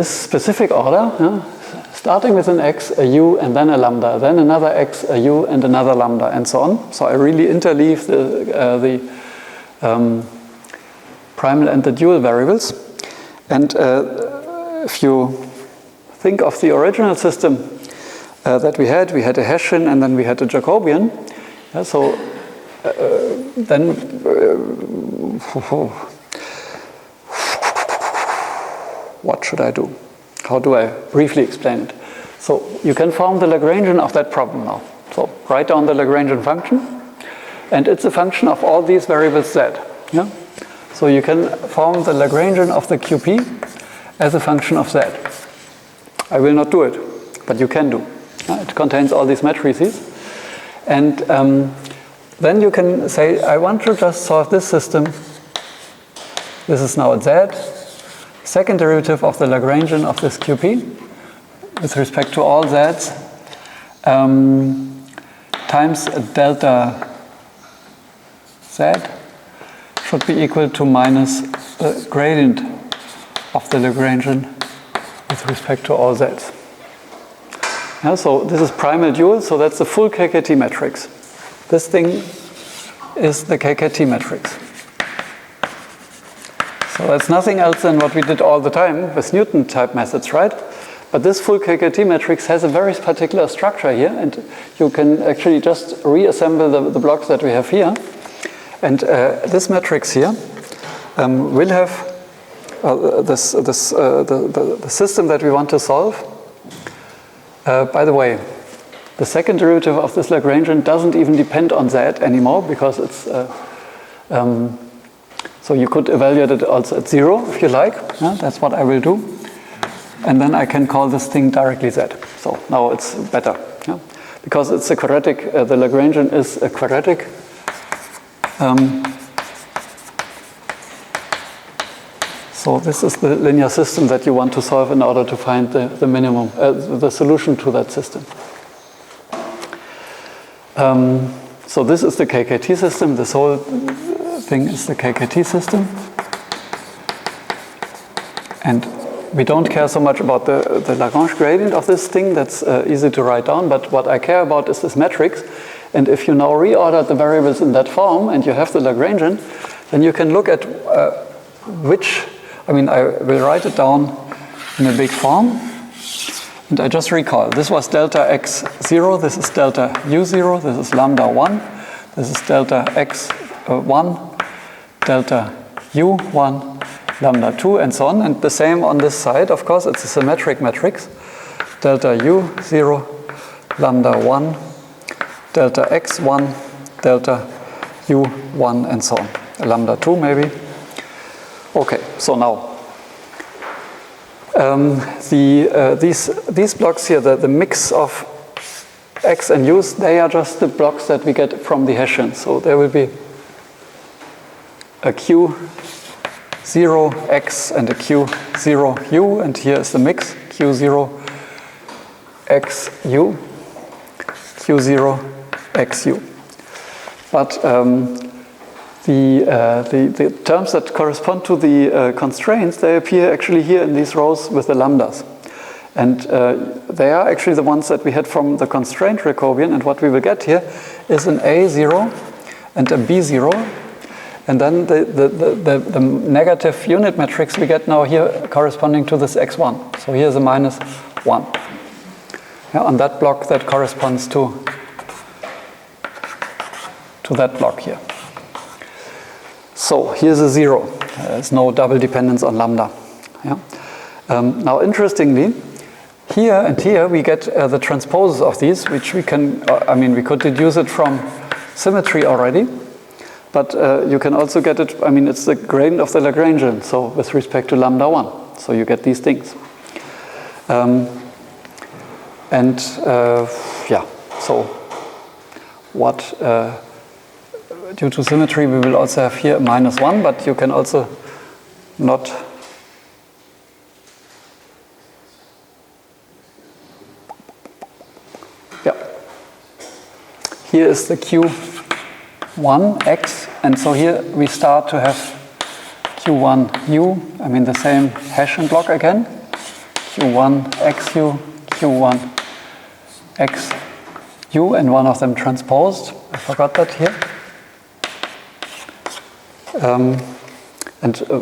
specific order, starting with an x, a u, and then a lambda, then another x, a u, and another lambda, and so on. So I really interleave the primal and the dual variables. And if you think of the original system that we had a Hessian and then we had a Jacobian. Yeah, so then what should I do? How do I briefly explain it? So you can form the Lagrangian of that problem now. So write down the Lagrangian function, and it's a function of all these variables z. Yeah? So you can form the Lagrangian of the QP as a function of z. I will not do it, but you can do. It contains all these matrices. And then you can say, I want to just solve this system. This is now z. Second derivative of the Lagrangian of this QP with respect to all z's times delta z should be equal to minus the gradient of the Lagrangian with respect to all z's. Yeah, so this is primal dual, so that's the full KKT matrix. This thing is the KKT matrix. So that's nothing else than what we did all the time with Newton type methods, right? But this full KKT matrix has a very particular structure here, and you can actually just reassemble the blocks that we have here. And this matrix here will have the system that we want to solve. By the way, the second derivative of this Lagrangian doesn't even depend on z anymore, because it's so you could evaluate it also at 0 if you like. Yeah, that's what I will do. And then I can call this thing directly z. So now it's better. Yeah? Because it's a quadratic, the Lagrangian is a quadratic. So this is the linear system that you want to solve in order to find the minimum, the solution to that system. So this is the KKT system. This whole thing is the KKT system. And we don't care so much about the Lagrange gradient of this thing. That's easy to write down. But what I care about is this matrix. And if you now reorder the variables in that form and you have the Lagrangian, then you can look at which, I mean, I will write it down in a big form. And I just recall, this was delta x0, this is delta u0, this is lambda 1, this is delta x1, delta u1, lambda 2, and so on. And the same on this side, of course, it's a symmetric matrix. Delta u0, lambda 1, delta x1, delta u1, and so on. Lambda 2 maybe. Okay, so now these blocks here, the mix of x and u's, they are just the blocks that we get from the Hessian. So there will be a q0x and a q0u, and here is the mix q0xu, q0xu. But the terms that correspond to the constraints, they appear actually here in these rows with the lambdas. And they are actually the ones that we had from the constraint Jacobian, and what we will get here is an A0 and a B0, and then the negative unit matrix we get now here corresponding to this x1. So here's a minus 1. Yeah, on that block that corresponds to that block here. So here's a 0. There's no double dependence on lambda. Yeah? Now, interestingly, here and here we get the transposes of these, which we can, we could deduce it from symmetry already, but you can also get it, it's the gradient of the Lagrangian, so with respect to lambda 1. So you get these things. So what, due to symmetry, we will also have here -1, but you can also not. Yeah. Here is the Q1x, and so here we start to have Q1u, the same Hessian block again. Q1xu, Q1xu, and one of them transposed. I forgot that here.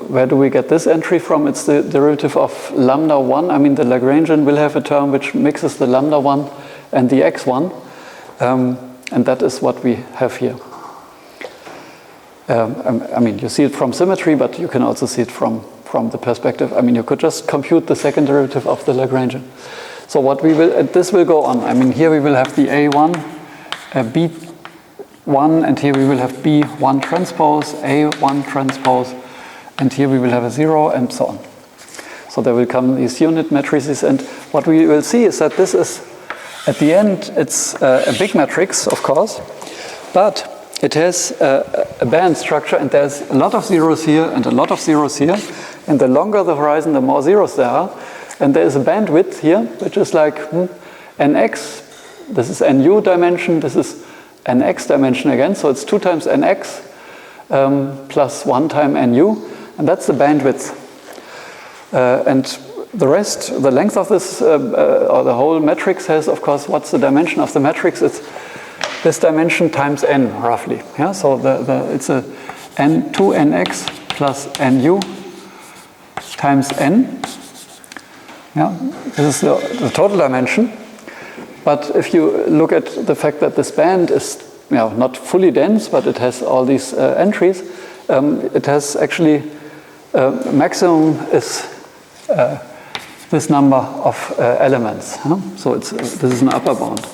Where do we get this entry from? It's the derivative of lambda 1. The Lagrangian will have a term which mixes the lambda 1 and the x1. And that is what we have here. You see it from symmetry, but you can also see it from the perspective. You could just compute the second derivative of the Lagrangian. So what we will, this will go on. Here we will have the A1, B1, and here we will have B1 transpose, A1 transpose, and here we will have a 0, and so on. So there will come these unit matrices, and what we will see is that this is, at the end, it's a big matrix, of course, but it has a band structure, and there's a lot of zeros here and a lot of zeros here, and the longer the horizon, the more zeros there are, and there is a bandwidth here, which is like nx, this is nu dimension, this is nx dimension again, so it's 2 times nx plus 1 time nu, and that's the bandwidth. And the rest, the length of this, or the whole matrix has, of course, what's the dimension of the matrix? It's this dimension times n, roughly. Yeah, so it's a 2nx plus nu times n. Yeah, this is the total dimension. But if you look at the fact that this band is not fully dense, but it has all these entries, it has actually maximum is this number of elements. Huh? So this is an upper bound.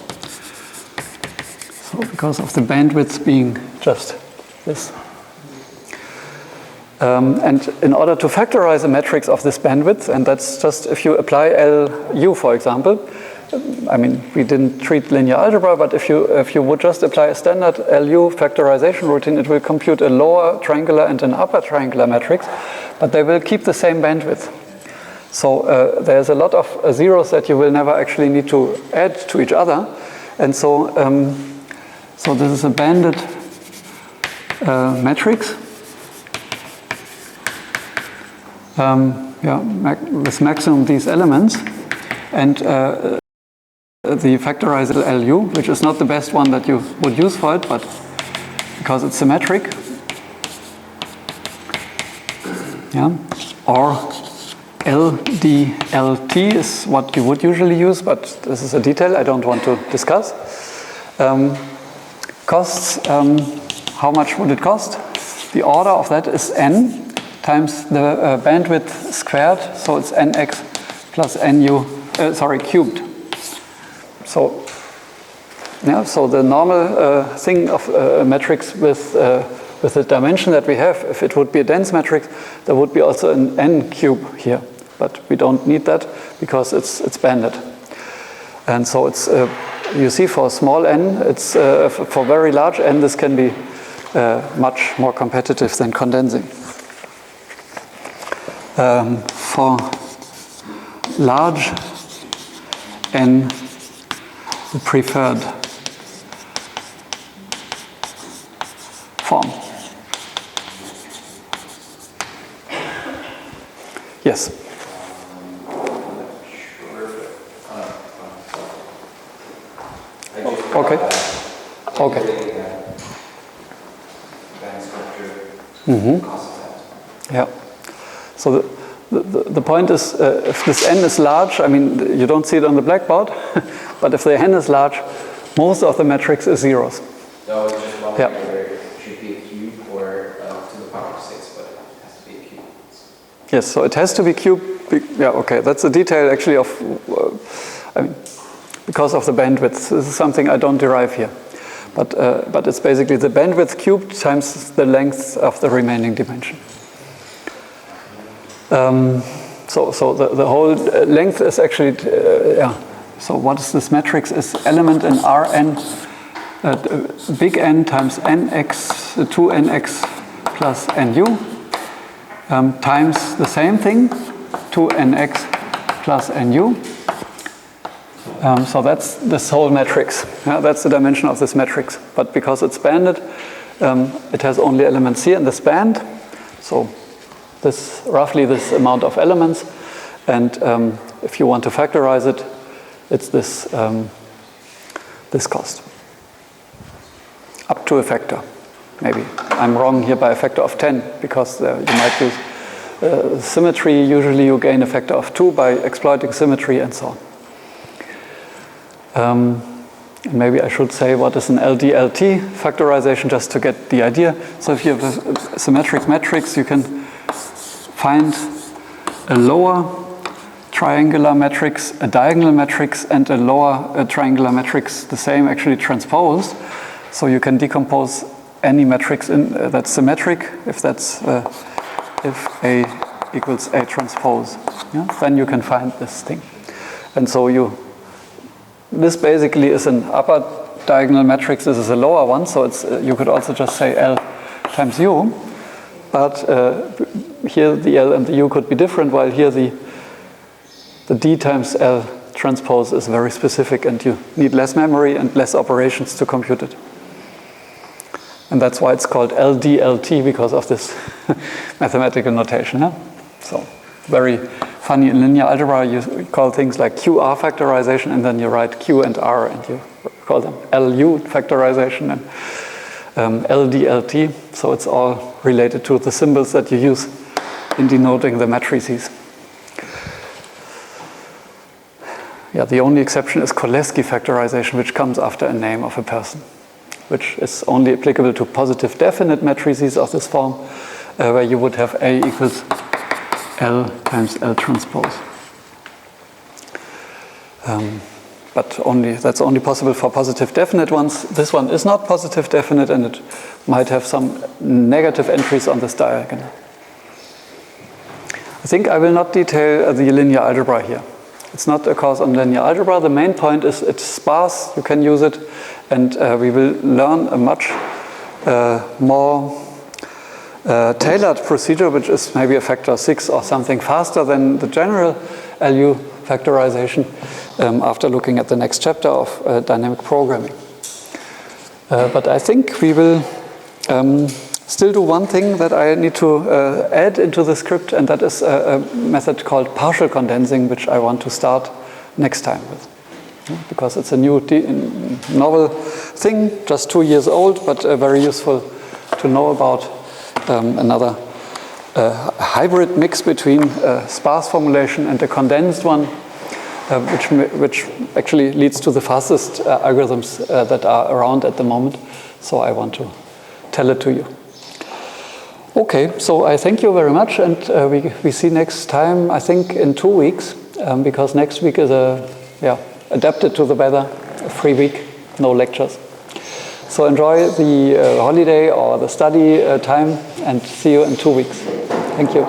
So because of the bandwidth being just this. And in order to factorize a matrix of this bandwidth, and that's just if you apply LU, for example, we didn't treat linear algebra, but if you would just apply a standard LU factorization routine, it will compute a lower triangular and an upper triangular matrix, but they will keep the same bandwidth. So there's a lot of zeros that you will never actually need to add to each other, and so this is a banded matrix. With maximum these elements, and the factorized LU, which is not the best one that you would use for it, but because it's symmetric, or LDLT is what you would usually use, but this is a detail I don't want to discuss. Costs, how much would it cost? The order of that is n times the bandwidth squared, so it's nx plus nu, cubed. So, so the normal thing of a matrix with the dimension that we have, if it would be a dense matrix, there would be also an n cube here, but we don't need that because it's banded. And so it's, you see, for small n, it's for very large n, this can be much more competitive than condensing. For large n, the preferred form. Yes. Okay. Okay. Yeah. So the point is, if this n is large, you don't see it on the blackboard, but if the n is large, most of the matrix is zeros.
No, it's just wondering whether it should be a cube or to the power of 6, but it has to be a cube.
Yes, so it has to be cube. Yeah, okay, that's a detail actually of, I mean, because of the bandwidth. This is something I don't derive here. But it's basically the bandwidth cubed times the length of the remaining dimension. So the whole length is actually, yeah. So what is this matrix? Is element in Rn, big N times nx, 2nx plus nu, times the same thing, 2nx plus nu. So that's this whole matrix. Yeah, that's the dimension of this matrix. But because it's banded, it has only elements here in this band. So this roughly this amount of elements. And if you want to factorize it, it's this this cost. Up to a factor, maybe. I'm wrong here by a factor of 10 because you might use symmetry. Usually you gain a factor of 2 by exploiting symmetry and so on. Maybe I should say what is an LDLT factorization just to get the idea. So if you have a symmetric matrix, you can find a lower triangular matrix, a diagonal matrix, and a lower triangular matrix, the same actually transposed. So you can decompose any matrix that's symmetric if that's if A equals A transpose. Yeah? Then you can find this thing. And so this basically is an upper diagonal matrix. This is a lower one, so it's you could also just say L times U. But here the L and the U could be different, while here the D times L transpose is very specific, and you need less memory and less operations to compute it. And that's why it's called LDLT, because of this mathematical notation. Huh? So very funny in linear algebra, you call things like QR factorization, and then you write Q and R, and you call them LU factorization and LDLT. So it's all related to the symbols that you use in denoting the matrices. Yeah, the only exception is Cholesky factorization, which comes after a name of a person, which is only applicable to positive definite matrices of this form, where you would have A equals L times L transpose. But that's only possible for positive definite ones. This one is not positive definite, and it might have some negative entries on this diagonal. I think I will not detail the linear algebra here. It's not a course on linear algebra. The main point is it's sparse, you can use it, and we will learn a much more tailored procedure, which is maybe a factor 6 or something faster than the general LU factorization after looking at the next chapter of dynamic programming. But I think we will still do one thing that I need to add into the script, and that is a method called partial condensing, which I want to start next time with. Because it's a new novel thing, just 2 years old, but very useful to know about. Another hybrid mix between a sparse formulation and a condensed one, which actually leads to the fastest algorithms that are around at the moment. So I want to tell it to you. Okay, so I thank you very much, and we see next time, I think in 2 weeks, because next week is adapted to the weather, a free week, no lectures. So enjoy the holiday or the study time, and see you in 2 weeks. Thank you.